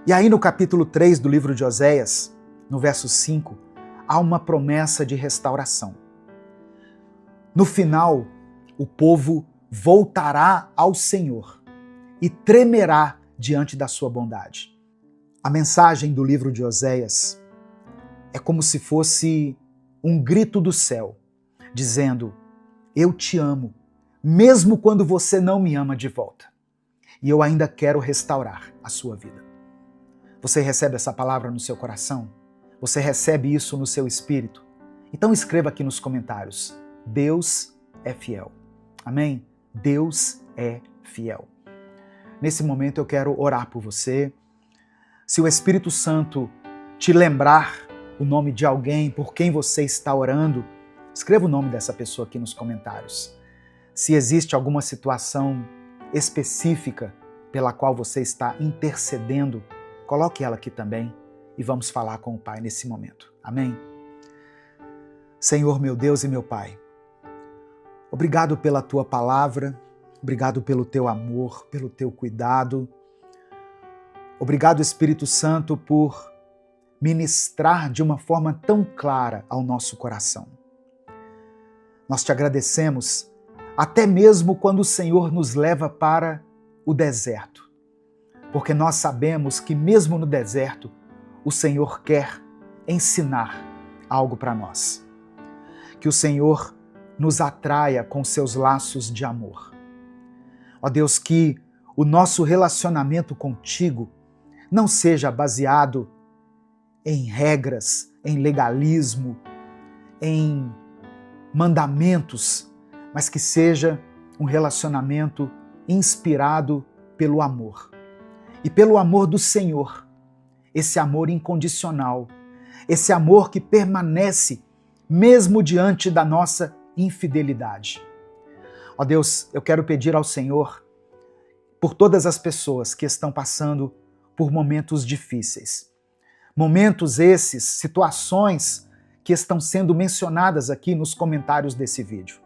E aí no capítulo 3 do livro de Oséias, no verso 5, há uma promessa de restauração. No final, o povo voltará ao Senhor e tremerá diante da sua bondade. A mensagem do livro de Oséias é como se fosse um grito do céu, dizendo: eu te amo, mesmo quando você não me ama de volta. E eu ainda quero restaurar a sua vida. Você recebe essa palavra no seu coração? Você recebe isso no seu espírito? Então escreva aqui nos comentários: Deus é fiel. Amém? Deus é fiel. Nesse momento eu quero orar por você. Se o Espírito Santo te lembrar o nome de alguém por quem você está orando, escreva o nome dessa pessoa aqui nos comentários. Se existe alguma situação específica pela qual você está intercedendo, coloque ela aqui também e vamos falar com o Pai nesse momento. Amém? Senhor, meu Deus e meu Pai, obrigado pela Tua palavra, obrigado pelo Teu amor, pelo Teu cuidado. Obrigado, Espírito Santo, por ministrar de uma forma tão clara ao nosso coração. Nós te agradecemos até mesmo quando o Senhor nos leva para o deserto, porque nós sabemos que mesmo no deserto o Senhor quer ensinar algo para nós. Que o Senhor nos atraia com seus laços de amor. Ó Deus, que o nosso relacionamento contigo não seja baseado em regras, em legalismo, em mandamentos, mas que seja um relacionamento inspirado pelo amor. E pelo amor do Senhor, esse amor incondicional, esse amor que permanece mesmo diante da nossa infidelidade. Ó Deus, eu quero pedir ao Senhor por todas as pessoas que estão passando por momentos difíceis. Momentos esses, situações que estão sendo mencionadas aqui nos comentários desse vídeo.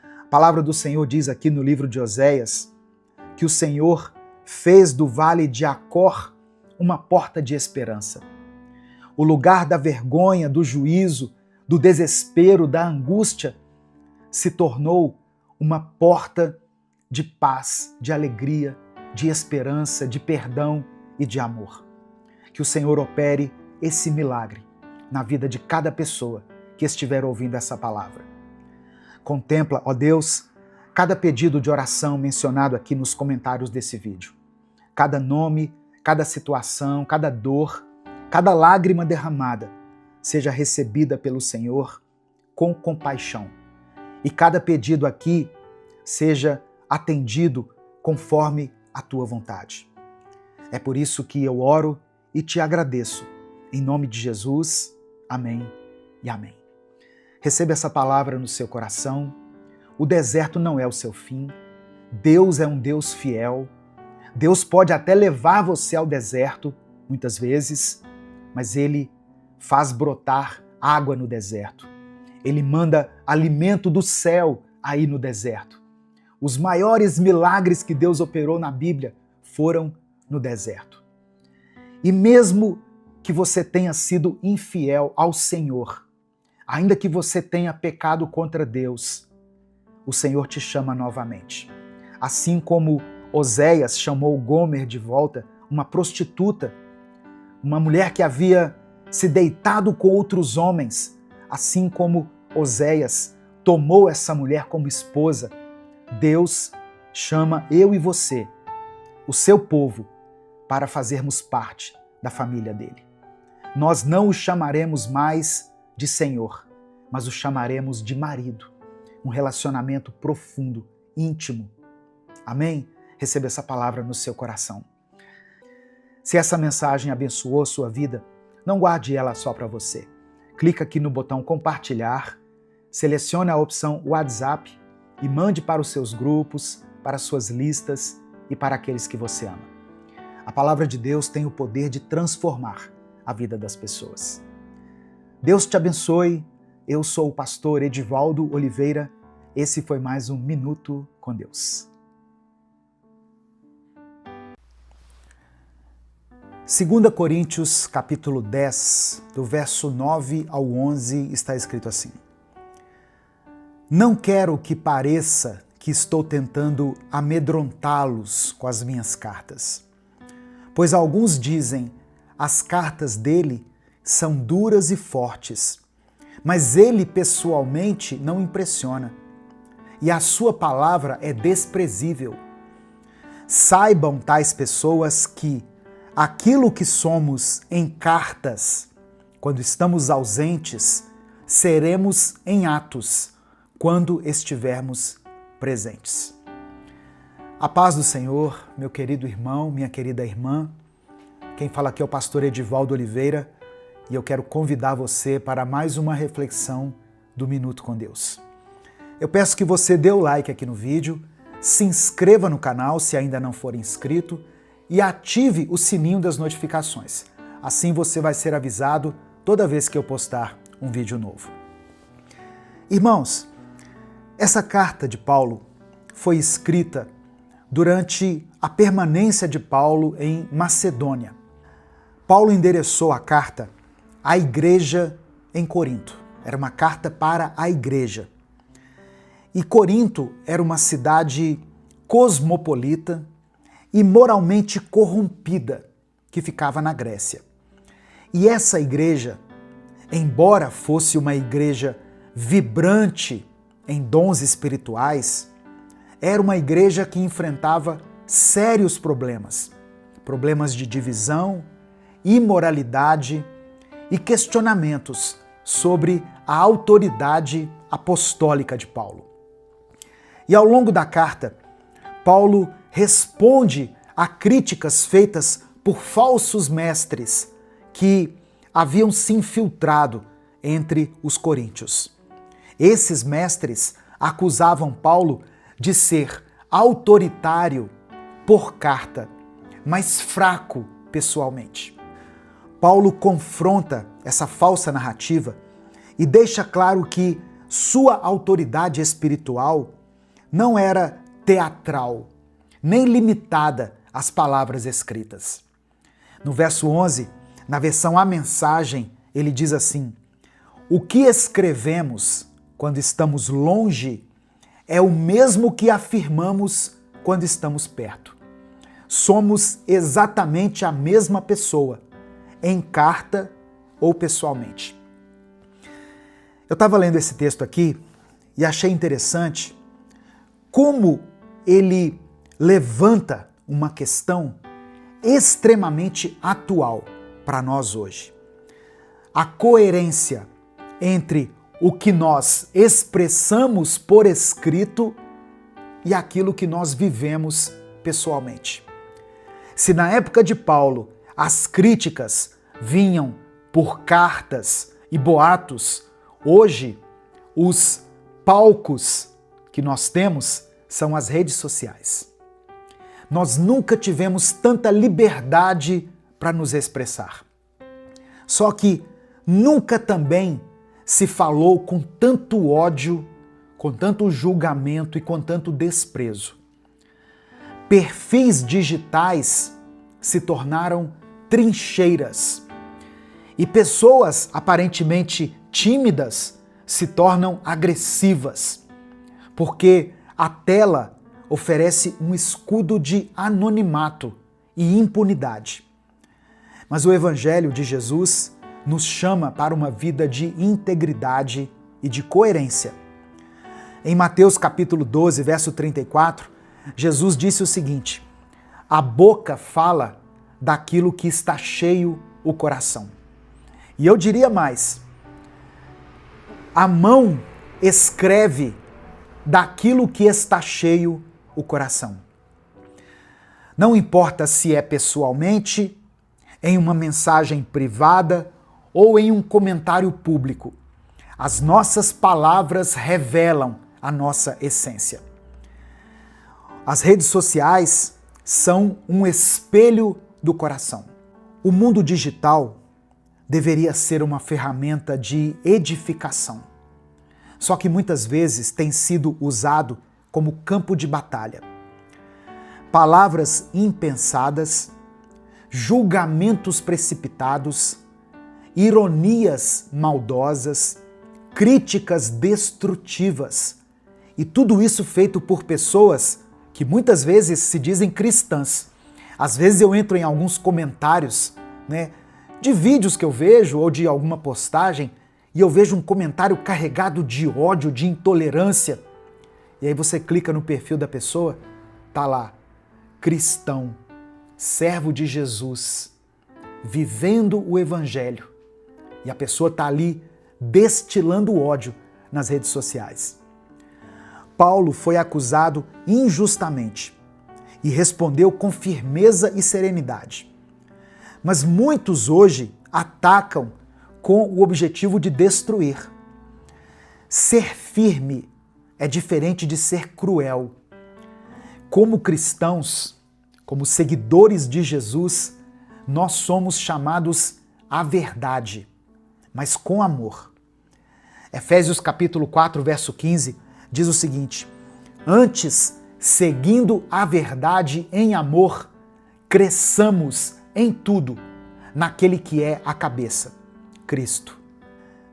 A palavra do Senhor diz aqui no livro de Oséias que o Senhor fez do vale de Acor uma porta de esperança. O lugar da vergonha, do juízo, do desespero, da angústia, se tornou uma porta de paz, de alegria, de esperança, de perdão e de amor. Que o Senhor opere esse milagre na vida de cada pessoa que estiver ouvindo essa palavra. Contempla, ó Deus, cada pedido de oração mencionado aqui nos comentários desse vídeo. Cada nome, cada situação, cada dor, cada lágrima derramada seja recebida pelo Senhor com compaixão. E cada pedido aqui seja atendido conforme a tua vontade. É por isso que eu oro e te agradeço. Em nome de Jesus, amém e amém. Receba essa palavra no seu coração. O deserto não é o seu fim. Deus é um Deus fiel. Deus pode até levar você ao deserto, muitas vezes, mas Ele faz brotar água no deserto. Ele manda alimento do céu aí no deserto. Os maiores milagres que Deus operou na Bíblia foram no deserto. E mesmo que você tenha sido infiel ao Senhor, ainda que você tenha pecado contra Deus, o Senhor te chama novamente. Assim como Oséias chamou Gomer de volta, uma prostituta, uma mulher que havia se deitado com outros homens, assim como Oséias tomou essa mulher como esposa, Deus chama eu e você, o seu povo, para fazermos parte da família dele. Nós não o chamaremos mais de Senhor, mas o chamaremos de marido. Um relacionamento profundo, íntimo. Amém? Receba essa palavra no seu coração. Se essa mensagem abençoou a sua vida, não guarde ela só para você. Clica aqui no botão compartilhar, selecione a opção WhatsApp e mande para os seus grupos, para as suas listas e para aqueles que você ama. A palavra de Deus tem o poder de transformar a vida das pessoas. Deus te abençoe. Eu sou o pastor Edivaldo Oliveira. Esse foi mais um Minuto com Deus. 2 Coríntios, capítulo 10, do verso 9 ao 11, está escrito assim: Não quero que pareça que estou tentando amedrontá-los com as minhas cartas, pois alguns dizem, as cartas dele são duras e fortes, mas ele pessoalmente não impressiona. e a sua palavra é desprezível. Saibam tais pessoas que aquilo que somos em cartas, quando estamos ausentes, seremos em atos, quando estivermos presentes. A paz do Senhor, meu querido irmão, minha querida irmã. Quem fala aqui é o pastor Edivaldo Oliveira e eu quero convidar você para mais uma reflexão do Minuto com Deus. Eu peço que você dê o like aqui no vídeo, se inscreva no canal se ainda não for inscrito e ative o sininho das notificações. Assim você vai ser avisado toda vez que eu postar um vídeo novo. Irmãos, essa carta de Paulo foi escrita durante a permanência de Paulo em Macedônia. Paulo endereçou a carta à igreja em Corinto. Era uma carta para a igreja. E Corinto era uma cidade cosmopolita e moralmente corrompida que ficava na Grécia. E essa igreja, embora fosse uma igreja vibrante em dons espirituais, era uma igreja que enfrentava sérios problemas. Problemas de divisão, imoralidade e questionamentos sobre a autoridade apostólica de Paulo. E ao longo da carta, Paulo responde a críticas feitas por falsos mestres que haviam se infiltrado entre os coríntios. Esses mestres acusavam Paulo de ser autoritário por carta, mas fraco pessoalmente. Paulo confronta essa falsa narrativa e deixa claro que sua autoridade espiritual não era teatral, nem limitada às palavras escritas. No verso 11, na versão A Mensagem, ele diz assim: "O que escrevemos quando estamos longe é o mesmo que afirmamos quando estamos perto. Somos exatamente a mesma pessoa, em carta ou pessoalmente." Eu estava lendo esse texto aqui e achei interessante como ele levanta uma questão extremamente atual para nós hoje. A coerência entre o que nós expressamos por escrito e aquilo que nós vivemos pessoalmente. Se na época de Paulo as críticas vinham por cartas e boatos, hoje os palcos que nós temos são as redes sociais. Nós nunca tivemos tanta liberdade para nos expressar. Só que nunca também se falou com tanto ódio, com tanto julgamento e com tanto desprezo. Perfis digitais se tornaram trincheiras e pessoas aparentemente tímidas se tornam agressivas, porque a tela oferece um escudo de anonimato e impunidade. Mas o Evangelho de Jesus nos chama para uma vida de integridade e de coerência. Em Mateus capítulo 12, verso 34, Jesus disse o seguinte: "A boca fala daquilo que está cheio o coração." E eu diria mais, a mão escreve daquilo que está cheio o coração. Não importa se é pessoalmente, em uma mensagem privada ou em um comentário público, as nossas palavras revelam a nossa essência. As redes sociais são um espelho do coração. O mundo digital deveria ser uma ferramenta de edificação. Só que muitas vezes tem sido usado como campo de batalha. Palavras impensadas, julgamentos precipitados, ironias maldosas, críticas destrutivas, e tudo isso feito por pessoas que muitas vezes se dizem cristãs. Às vezes eu entro em alguns comentários, de vídeos que eu vejo ou de alguma postagem, e eu vejo um comentário carregado de ódio, de intolerância. E aí você clica no perfil da pessoa, tá lá, cristão, servo de Jesus, vivendo o evangelho. E a pessoa tá ali destilando ódio nas redes sociais. Paulo foi acusado injustamente e respondeu com firmeza e serenidade. Mas muitos hoje atacam com o objetivo de destruir. Ser firme é diferente de ser cruel. Como cristãos, como seguidores de Jesus, nós somos chamados à verdade, mas com amor. Efésios capítulo 4, verso 15, diz o seguinte: antes, seguindo a verdade em amor, cresçamos em tudo naquele que é a cabeça, Cristo.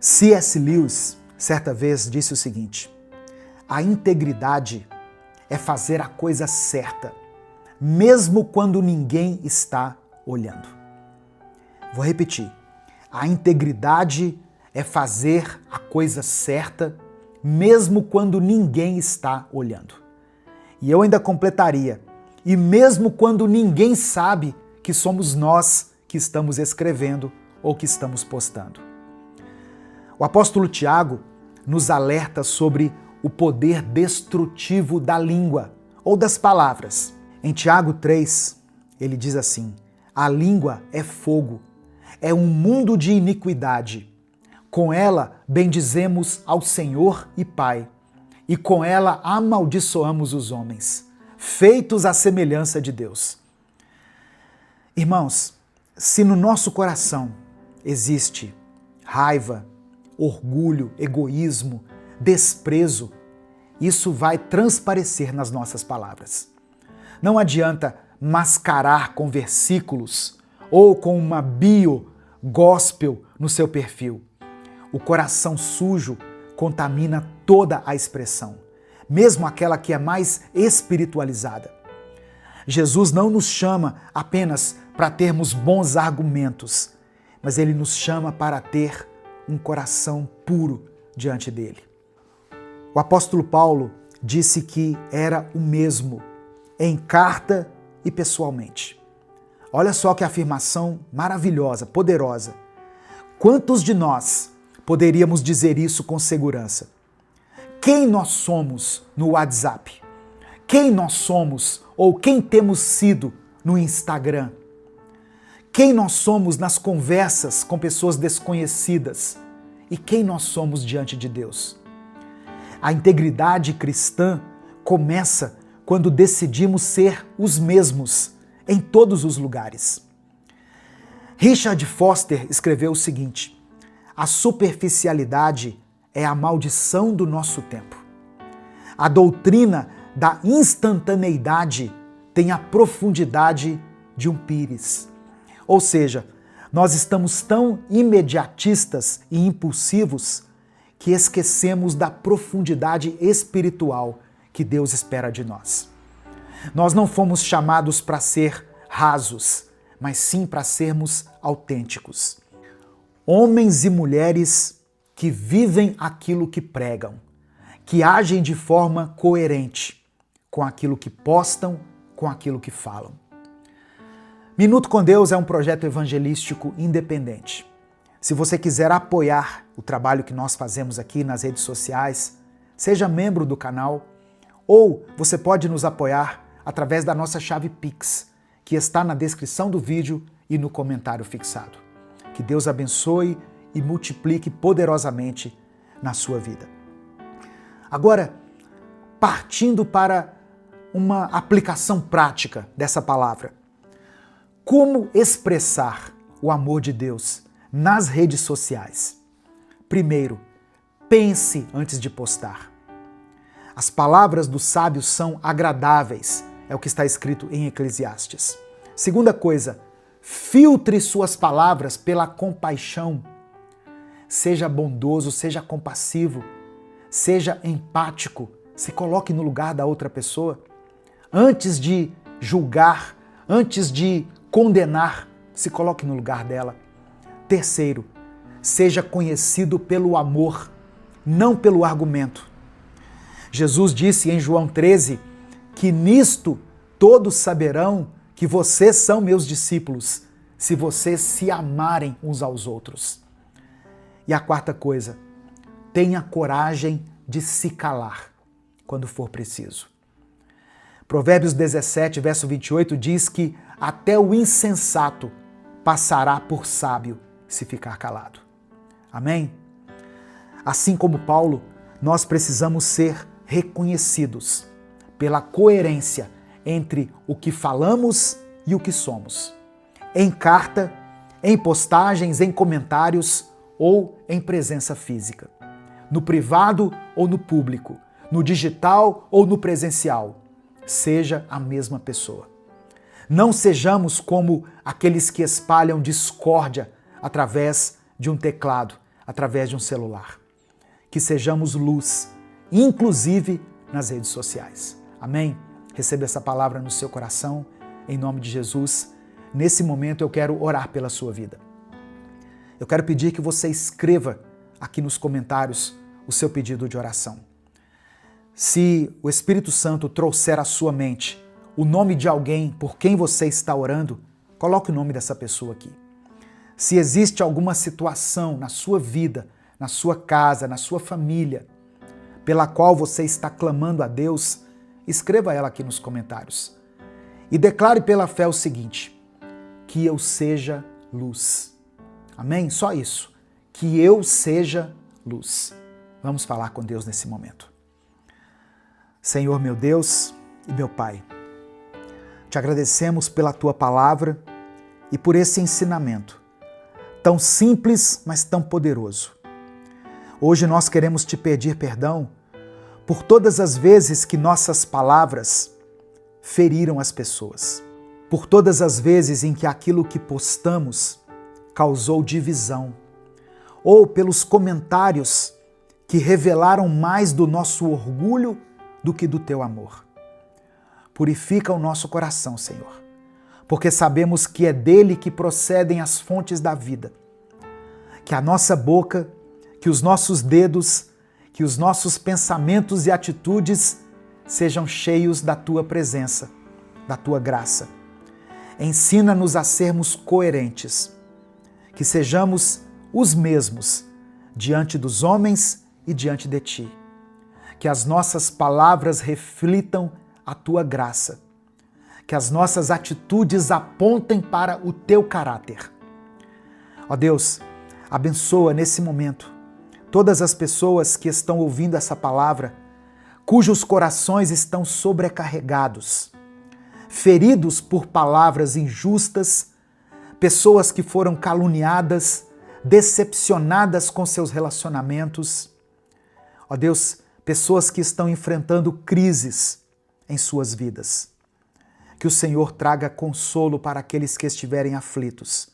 C.S. Lewis, certa vez, disse o seguinte: a integridade é fazer a coisa certa, mesmo quando ninguém está olhando. Vou repetir. A integridade é fazer a coisa certa, mesmo quando ninguém está olhando. E eu ainda completaria, e mesmo quando ninguém sabe que somos nós que estamos escrevendo ou que estamos postando. O apóstolo Tiago nos alerta sobre o poder destrutivo da língua ou das palavras. Em Tiago 3, ele diz assim: a língua é fogo, é um mundo de iniquidade. Com ela bendizemos ao Senhor e Pai, e com ela amaldiçoamos os homens, feitos à semelhança de Deus. Irmãos, se no nosso coração existe raiva, orgulho, egoísmo, desprezo, isso vai transparecer nas nossas palavras. Não adianta mascarar com versículos ou com uma bio gospel no seu perfil. O coração sujo contamina toda a expressão, mesmo aquela que é mais espiritualizada. Jesus não nos chama apenas para termos bons argumentos, mas ele nos chama para ter um coração puro diante dele. O apóstolo Paulo disse que era o mesmo em carta e pessoalmente. Olha só que afirmação maravilhosa, poderosa. Quantos de nós poderíamos dizer isso com segurança? Quem nós somos no WhatsApp? Quem nós somos ou quem temos sido no Instagram? Quem nós somos nas conversas com pessoas desconhecidas? E quem nós somos diante de Deus? A integridade cristã começa quando decidimos ser os mesmos em todos os lugares. Richard Foster escreveu o seguinte: a superficialidade é a maldição do nosso tempo. A doutrina da instantaneidade tem a profundidade de um pires. Ou seja, nós estamos tão imediatistas e impulsivos que esquecemos da profundidade espiritual que Deus espera de nós. Nós não fomos chamados para ser rasos, mas sim para sermos autênticos. Homens e mulheres que vivem aquilo que pregam, que agem de forma coerente com aquilo que postam, com aquilo que falam. Minuto com Deus é um projeto evangelístico independente. Se você quiser apoiar o trabalho que nós fazemos aqui nas redes sociais, seja membro do canal, ou você pode nos apoiar através da nossa chave Pix, que está na descrição do vídeo e no comentário fixado. Que Deus abençoe e multiplique poderosamente na sua vida. Agora, partindo para uma aplicação prática dessa palavra. Como expressar o amor de Deus nas redes sociais? Primeiro, pense antes de postar. As palavras dos sábios são agradáveis, é o que está escrito em Eclesiastes. Segunda coisa, filtre suas palavras pela compaixão. Seja bondoso, seja compassivo, seja empático, se coloque no lugar da outra pessoa. Antes de julgar, antes de condenar, se coloque no lugar dela. Terceiro, seja conhecido pelo amor, não pelo argumento. Jesus disse em João 13 que nisto todos saberão que vocês são meus discípulos, se vocês se amarem uns aos outros. E a quarta coisa, tenha coragem de se calar quando for preciso. Provérbios 17, verso 28 diz que até o insensato passará por sábio se ficar calado. Amém? Assim como Paulo, nós precisamos ser reconhecidos pela coerência entre o que falamos e o que somos. Em carta, em postagens, em comentários ou em presença física. No privado ou no público, no digital ou no presencial. Seja a mesma pessoa. Não sejamos como aqueles que espalham discórdia através de um teclado, através de um celular. Que sejamos luz, inclusive nas redes sociais. Amém? Receba essa palavra no seu coração, em nome de Jesus. Nesse momento eu quero orar pela sua vida. Eu quero pedir que você escreva aqui nos comentários o seu pedido de oração. Se o Espírito Santo trouxer à sua mente o nome de alguém por quem você está orando, coloque o nome dessa pessoa aqui. Se existe alguma situação na sua vida, na sua casa, na sua família, pela qual você está clamando a Deus, escreva ela aqui nos comentários. E declare pela fé o seguinte: que eu seja luz. Amém? Só isso. Que eu seja luz. Vamos falar com Deus nesse momento. Senhor, meu Deus e meu Pai, te agradecemos pela Tua palavra e por esse ensinamento, tão simples, mas tão poderoso. Hoje nós queremos te pedir perdão por todas as vezes que nossas palavras feriram as pessoas, por todas as vezes em que aquilo que postamos causou divisão, ou pelos comentários que revelaram mais do nosso orgulho do que do teu amor. Purifica o nosso coração, Senhor, porque sabemos que é dele que procedem as fontes da vida. Que a nossa boca, que os nossos dedos, que os nossos pensamentos e atitudes sejam cheios da tua presença, da tua graça. Ensina-nos a sermos coerentes, que sejamos os mesmos diante dos homens e diante de ti. Que as nossas palavras reflitam a tua graça, que as nossas atitudes apontem para o teu caráter. Ó Deus, abençoa nesse momento todas as pessoas que estão ouvindo essa palavra, cujos corações estão sobrecarregados, feridos por palavras injustas, pessoas que foram caluniadas, decepcionadas com seus relacionamentos. Ó Deus, pessoas que estão enfrentando crises em suas vidas. Que o Senhor traga consolo para aqueles que estiverem aflitos.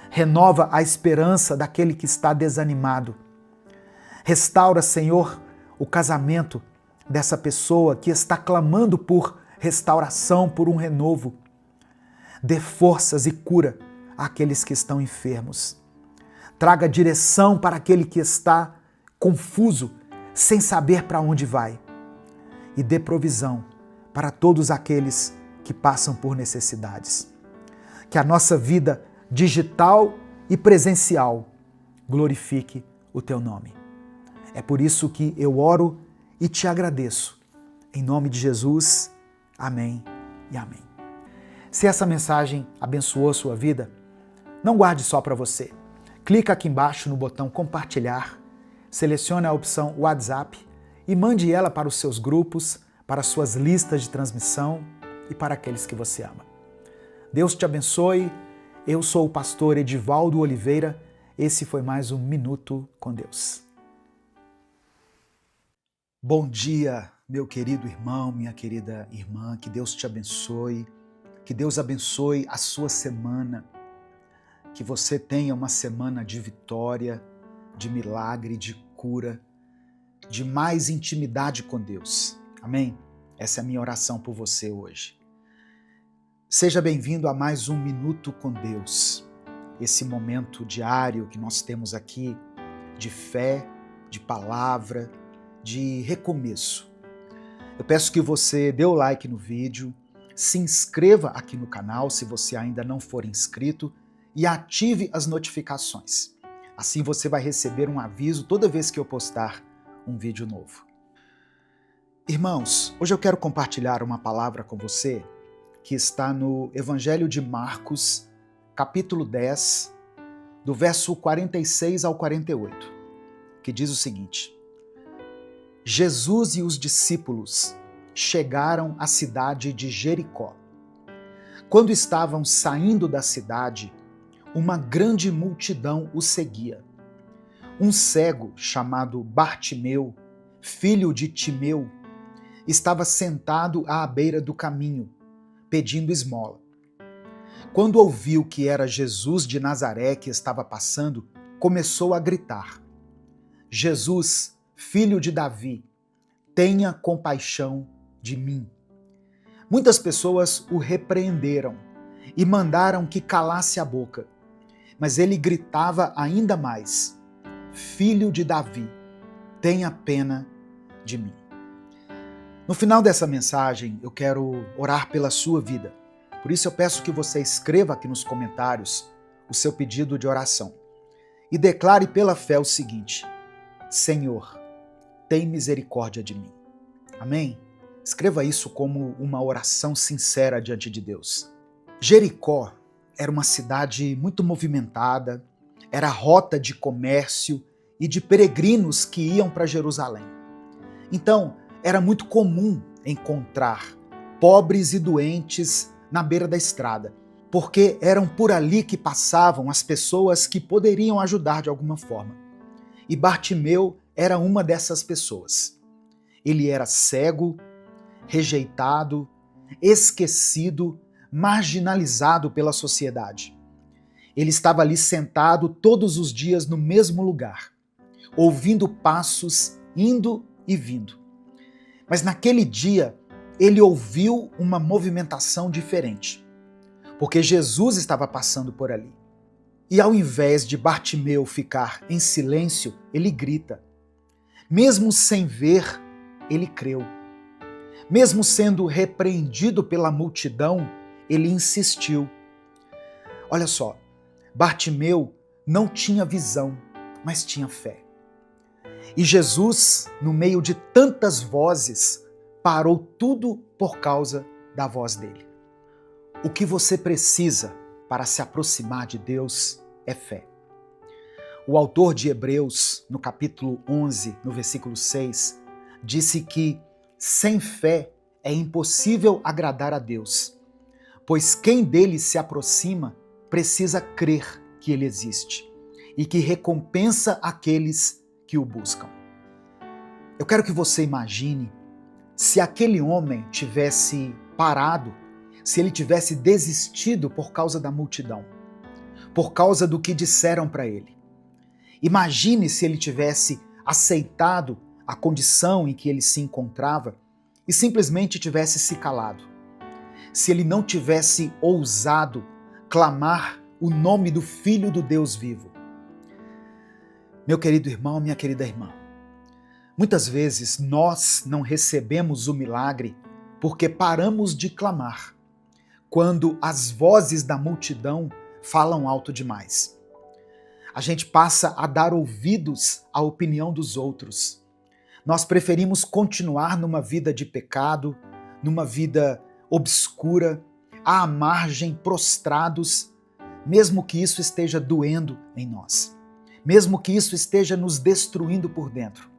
Renova a esperança daquele que está desanimado. Restaura, Senhor, o casamento dessa pessoa que está clamando por restauração, por um renovo. Dê forças e cura àqueles que estão enfermos. Traga direção para aquele que está confuso, sem saber para onde vai. E dê provisão para todos aqueles que passam por necessidades. Que a nossa vida digital e presencial glorifique o teu nome. É por isso que eu oro e te agradeço. Em nome de Jesus, amém e amém. Se essa mensagem abençoou a sua vida, não guarde só para você. Clica aqui embaixo no botão compartilhar, selecione a opção WhatsApp e mande ela para os seus grupos, para as suas listas de transmissão e para aqueles que você ama. Deus te abençoe. Eu sou o pastor Edivaldo Oliveira. Esse foi mais um Minuto com Deus. Bom dia, meu querido irmão, minha querida irmã. Que Deus te abençoe. Que Deus abençoe a sua semana. Que você tenha uma semana de vitória, de milagre, de cura, de mais intimidade com Deus. Amém? Essa é a minha oração por você hoje. Seja bem-vindo a mais um Minuto com Deus. Esse momento diário que nós temos aqui de fé, de palavra, de recomeço. Eu peço que você dê o like no vídeo, se inscreva aqui no canal se você ainda não for inscrito e ative as notificações. Assim você vai receber um aviso toda vez que eu postar um vídeo novo. Irmãos, hoje eu quero compartilhar uma palavra com você que está no Evangelho de Marcos, capítulo 10, do verso 46 ao 48, que diz o seguinte: Jesus e os discípulos chegaram à cidade de Jericó. Quando estavam saindo da cidade, uma grande multidão os seguia. Um cego chamado Bartimeu, filho de Timeu, estava sentado à beira do caminho, pedindo esmola. Quando ouviu que era Jesus de Nazaré que estava passando, começou a gritar: Jesus, filho de Davi, tenha compaixão de mim. Muitas pessoas o repreenderam e mandaram que calasse a boca, mas ele gritava ainda mais: Filho de Davi, tenha pena de mim. No final dessa mensagem, eu quero orar pela sua vida. Por isso eu peço que você escreva aqui nos comentários o seu pedido de oração e declare pela fé o seguinte: Senhor, tem misericórdia de mim. Amém? Escreva isso como uma oração sincera diante de Deus. Jericó era uma cidade muito movimentada, era rota de comércio e de peregrinos que iam para Jerusalém. Então, era muito comum encontrar pobres e doentes na beira da estrada, porque eram por ali que passavam as pessoas que poderiam ajudar de alguma forma. E Bartimeu era uma dessas pessoas. Ele era cego, rejeitado, esquecido, marginalizado pela sociedade. Ele estava ali sentado todos os dias no mesmo lugar, ouvindo passos indo e vindo. Mas naquele dia, ele ouviu uma movimentação diferente, porque Jesus estava passando por ali. E ao invés de Bartimeu ficar em silêncio, ele grita. Mesmo sem ver, ele creu. Mesmo sendo repreendido pela multidão, ele insistiu. Olha só, Bartimeu não tinha visão, mas tinha fé. E Jesus, no meio de tantas vozes, parou tudo por causa da voz dele. O que você precisa para se aproximar de Deus é fé. O autor de Hebreus, no capítulo 11, no versículo 6, disse que sem fé é impossível agradar a Deus, pois quem dele se aproxima precisa crer que ele existe e que recompensa aqueles que o buscam. Eu quero que você imagine se aquele homem tivesse parado, se ele tivesse desistido por causa da multidão, por causa do que disseram para ele. Imagine se ele tivesse aceitado a condição em que ele se encontrava e simplesmente tivesse se calado. Se ele não tivesse ousado clamar o nome do Filho do Deus vivo. Meu querido irmão, minha querida irmã, muitas vezes nós não recebemos o milagre porque paramos de clamar, quando as vozes da multidão falam alto demais. A gente passa a dar ouvidos à opinião dos outros. Nós preferimos continuar numa vida de pecado, numa vida obscura, à margem, prostrados, mesmo que isso esteja doendo em nós, mesmo que isso esteja nos destruindo por dentro.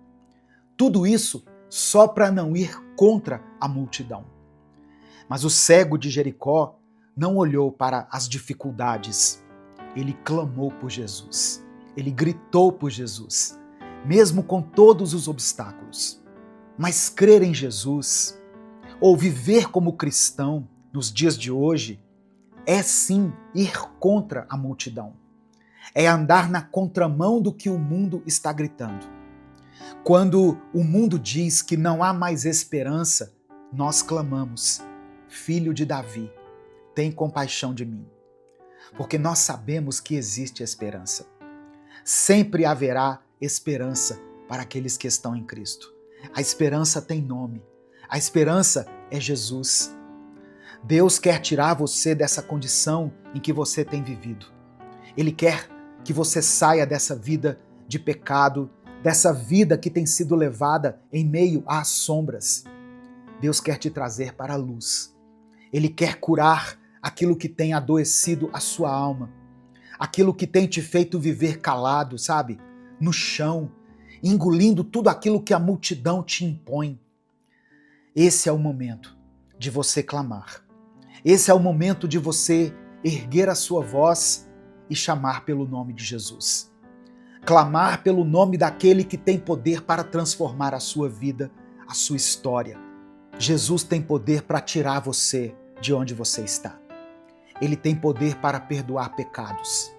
Tudo isso só para não ir contra a multidão. Mas o cego de Jericó não olhou para as dificuldades. Ele clamou por Jesus. Ele gritou por Jesus, mesmo com todos os obstáculos. Mas crer em Jesus, ou viver como cristão nos dias de hoje, é sim ir contra a multidão. É andar na contramão do que o mundo está gritando. Quando o mundo diz que não há mais esperança, nós clamamos: Filho de Davi, tem compaixão de mim. Porque nós sabemos que existe esperança. Sempre haverá esperança para aqueles que estão em Cristo. A esperança tem nome. A esperança é Jesus. Deus quer tirar você dessa condição em que você tem vivido. Ele quer que você saia dessa vida de pecado, dessa vida que tem sido levada em meio às sombras. Deus quer te trazer para a luz. Ele quer curar aquilo que tem adoecido a sua alma, aquilo que tem te feito viver calado, sabe? No chão, engolindo tudo aquilo que a multidão te impõe. Esse é o momento de você clamar. Esse é o momento de você erguer a sua voz e chamar pelo nome de Jesus. Clamar pelo nome daquele que tem poder para transformar a sua vida, a sua história. Jesus tem poder para tirar você de onde você está. Ele tem poder para perdoar pecados,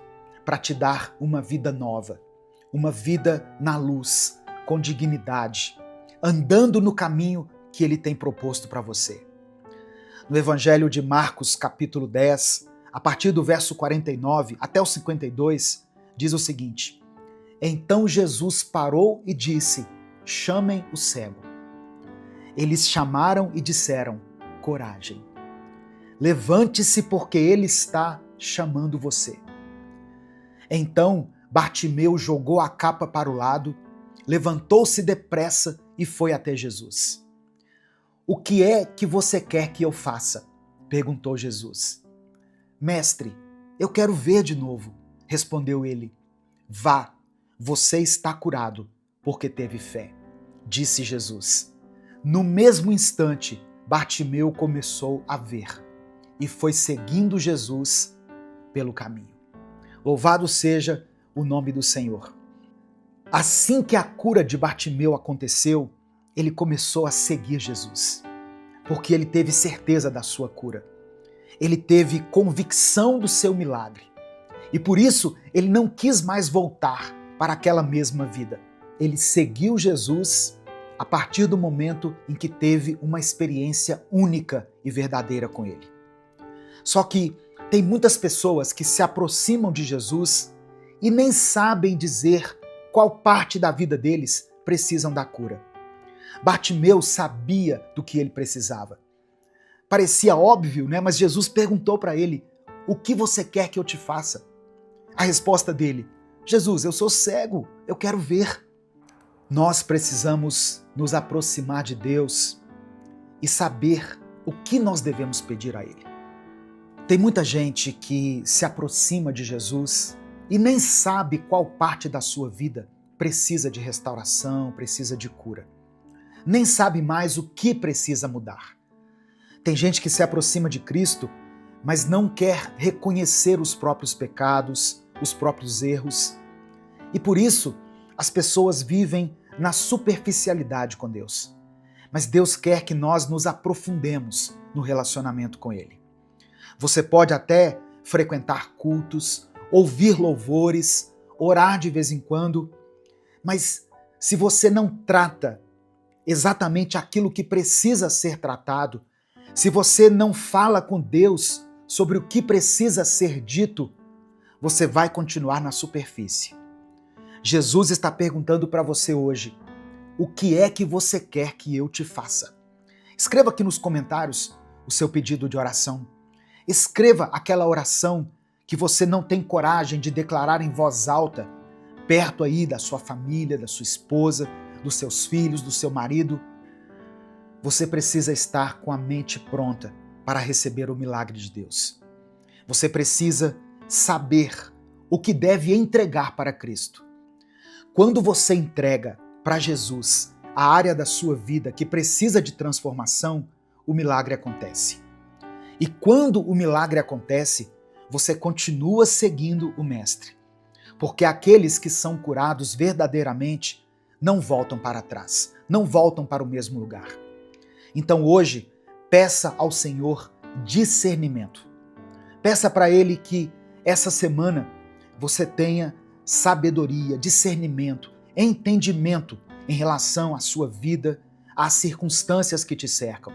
para te dar uma vida nova, uma vida na luz, com dignidade, andando no caminho que Ele tem proposto para você. No Evangelho de Marcos, capítulo 10, a partir do verso 49 até o 52, diz o seguinte: Então Jesus parou e disse: Chamem o cego. Eles chamaram e disseram: Coragem. Levante-se, porque ele está chamando você. Então Bartimeu jogou a capa para o lado, levantou-se depressa e foi até Jesus. O que é que você quer que eu faça? Perguntou Jesus. Mestre, eu quero ver de novo, respondeu ele. Vá, você está curado, porque teve fé, disse Jesus. No mesmo instante, Bartimeu começou a ver e foi seguindo Jesus pelo caminho. Louvado seja o nome do Senhor. Assim que a cura de Bartimeu aconteceu, ele começou a seguir Jesus, porque ele teve certeza da sua cura. Ele teve convicção do seu milagre. E por isso, ele não quis mais voltar para aquela mesma vida. Ele seguiu Jesus a partir do momento em que teve uma experiência única e verdadeira com ele. Só que tem muitas pessoas que se aproximam de Jesus e nem sabem dizer qual parte da vida deles precisam da cura. Bartimeu sabia do que ele precisava. Parecia óbvio, né? Mas Jesus perguntou para ele: o que você quer que eu te faça? A resposta dele: Jesus, eu sou cego, eu quero ver. Nós precisamos nos aproximar de Deus e saber o que nós devemos pedir a Ele. Tem muita gente que se aproxima de Jesus e nem sabe qual parte da sua vida precisa de restauração, precisa de cura. Nem sabe mais o que precisa mudar. Tem gente que se aproxima de Cristo, mas não quer reconhecer os próprios pecados, os próprios erros. E por isso, as pessoas vivem na superficialidade com Deus. Mas Deus quer que nós nos aprofundemos no relacionamento com Ele. Você pode até frequentar cultos, ouvir louvores, orar de vez em quando, mas se você não trata exatamente aquilo que precisa ser tratado, se você não fala com Deus sobre o que precisa ser dito, você vai continuar na superfície. Jesus está perguntando para você hoje: o que é que você quer que eu te faça? Escreva aqui nos comentários o seu pedido de oração. Escreva aquela oração que você não tem coragem de declarar em voz alta, perto aí da sua família, da sua esposa, dos seus filhos, do seu marido. Você precisa estar com a mente pronta para receber o milagre de Deus. Você precisa saber o que deve entregar para Cristo. Quando você entrega para Jesus a área da sua vida que precisa de transformação, o milagre acontece. E quando o milagre acontece, você continua seguindo o Mestre. Porque aqueles que são curados verdadeiramente não voltam para trás, não voltam para o mesmo lugar. Então hoje, peça ao Senhor discernimento. Peça para Ele que essa semana você tenha sabedoria, discernimento, entendimento em relação à sua vida, às circunstâncias que te cercam.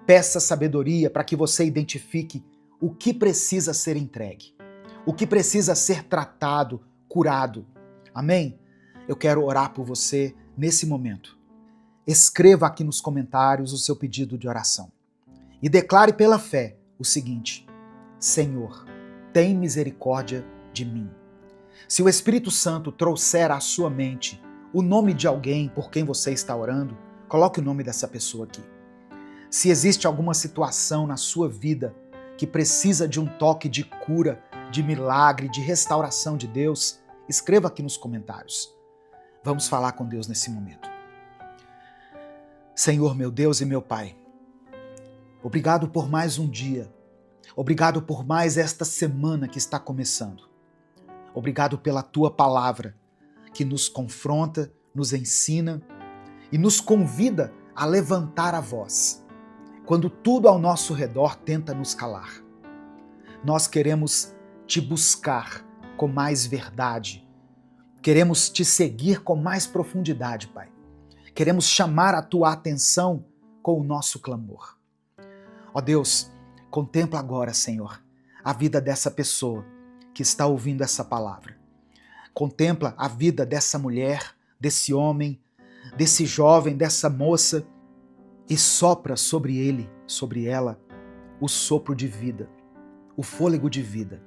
Peça sabedoria para que você identifique o que precisa ser entregue, o que precisa ser tratado, curado. Amém? Eu quero orar por você nesse momento. escreva aqui nos comentários o seu pedido de oração. E declare pela fé o seguinte: Senhor, tem misericórdia de mim. Se o Espírito Santo trouxer à sua mente o nome de alguém por quem você está orando, coloque o nome dessa pessoa aqui. Se existe alguma situação na sua vida que precisa de um toque de cura, de milagre, de restauração de Deus, escreva aqui nos comentários. Vamos falar com Deus nesse momento. Senhor, meu Deus e meu Pai, obrigado por mais um dia. Obrigado por mais esta semana que está começando. Obrigado pela Tua palavra, que nos confronta, nos ensina e nos convida a levantar a voz, quando tudo ao nosso redor tenta nos calar. Nós queremos Te buscar com mais verdade. Queremos Te seguir com mais profundidade, Pai. Queremos chamar a Tua atenção com o nosso clamor. Ó Deus, contempla agora, Senhor, a vida dessa pessoa que está ouvindo essa palavra. Contempla a vida dessa mulher, desse homem, desse jovem, dessa moça e sopra sobre ele, sobre ela, o sopro de vida, o fôlego de vida.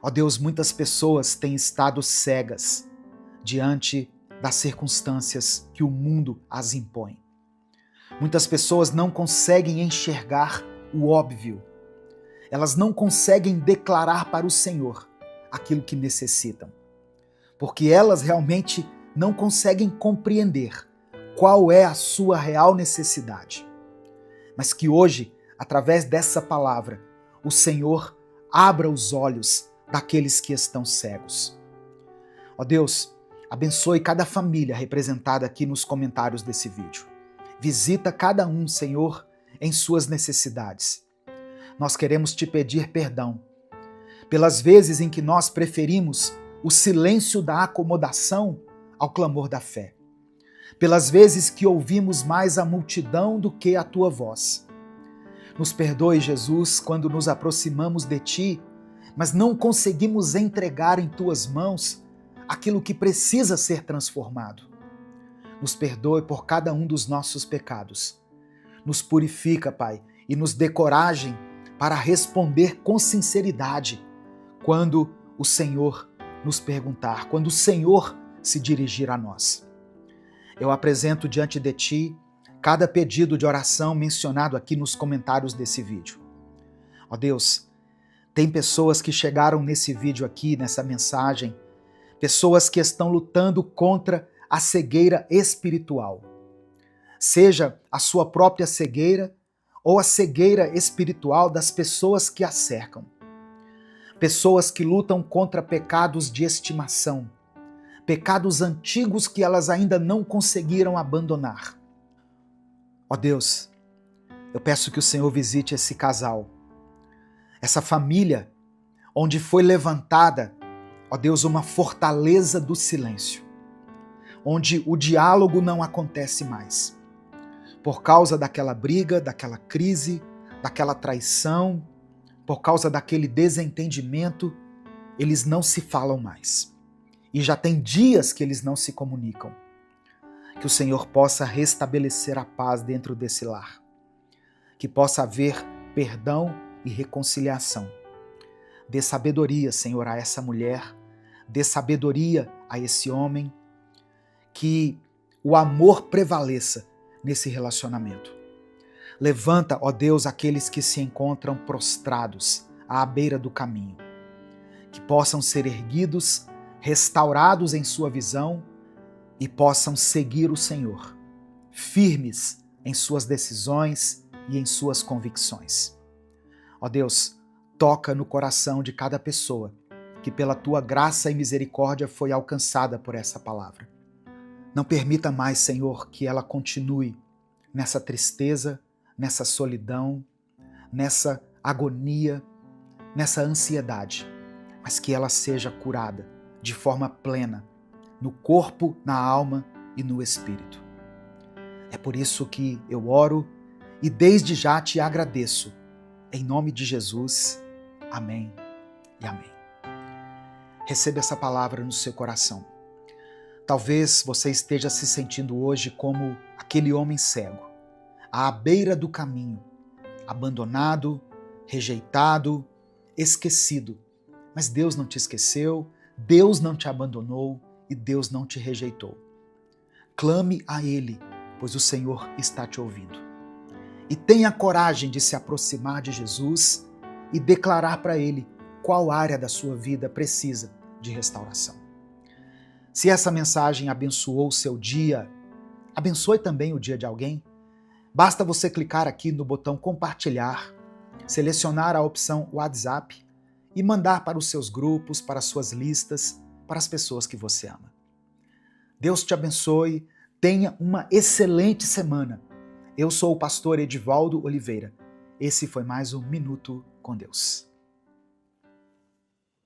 Ó Deus, muitas pessoas têm estado cegas diante das circunstâncias que o mundo as impõe. Muitas pessoas não conseguem enxergar o óbvio. Elas não conseguem declarar para o Senhor aquilo que necessitam, porque elas realmente não conseguem compreender qual é a sua real necessidade. Mas que hoje, através dessa palavra, o Senhor abra os olhos daqueles que estão cegos. Ó Deus, abençoe cada família representada aqui nos comentários desse vídeo. Visita cada um, Senhor, em suas necessidades. Nós queremos Te pedir perdão pelas vezes em que nós preferimos o silêncio da acomodação ao clamor da fé. Pelas vezes que ouvimos mais a multidão do que a Tua voz. Nos perdoe, Jesus, quando nos aproximamos de Ti, mas não conseguimos entregar em Tuas mãos aquilo que precisa ser transformado. Nos perdoe por cada um dos nossos pecados. Nos purifica, Pai, e nos dê coragem para responder com sinceridade quando o Senhor nos perguntar, quando o Senhor se dirigir a nós. Eu apresento diante de Ti cada pedido de oração mencionado aqui nos comentários desse vídeo. Ó Deus, tem pessoas que chegaram nesse vídeo aqui, nessa mensagem, pessoas que estão lutando contra a cegueira espiritual. Seja a sua própria cegueira ou a cegueira espiritual das pessoas que a cercam. Pessoas que lutam contra pecados de estimação, pecados antigos que elas ainda não conseguiram abandonar. Ó Deus, eu peço que o Senhor visite esse casal, essa família onde foi levantada, ó Deus, uma fortaleza do silêncio, onde o diálogo não acontece mais. Por causa daquela briga, daquela crise, daquela traição, por causa daquele desentendimento, eles não se falam mais. E já tem dias que eles não se comunicam. Que o Senhor possa restabelecer a paz dentro desse lar. Que possa haver perdão e reconciliação. Dê sabedoria, Senhor, a essa mulher. Dê sabedoria a esse homem. Que o amor prevaleça nesse relacionamento. Levanta, ó Deus, aqueles que se encontram prostrados à beira do caminho. Que possam ser erguidos, restaurados em sua visão e possam seguir o Senhor, firmes em suas decisões e em suas convicções. Ó Deus, toca no coração de cada pessoa que pela Tua graça e misericórdia foi alcançada por essa palavra. Não permita mais, Senhor, que ela continue nessa tristeza, nessa solidão, nessa agonia, nessa ansiedade, mas que ela seja curada de forma plena, no corpo, na alma e no espírito. É por isso que eu oro e desde já Te agradeço. Em nome de Jesus, amém e amém. Receba essa palavra no seu coração. Talvez você esteja se sentindo hoje como aquele homem cego, à beira do caminho, abandonado, rejeitado, esquecido. Mas Deus não te esqueceu, Deus não te abandonou e Deus não te rejeitou. Clame a Ele, pois o Senhor está te ouvindo. E tenha coragem de se aproximar de Jesus e declarar para Ele qual área da sua vida precisa de restauração. Se essa mensagem abençoou o seu dia, abençoe também o dia de alguém. Basta você clicar aqui no botão compartilhar, selecionar a opção WhatsApp e mandar para os seus grupos, para as suas listas, para as pessoas que você ama. Deus te abençoe, tenha uma excelente semana. Eu sou o pastor Edivaldo Oliveira. Esse foi mais um Minuto com Deus.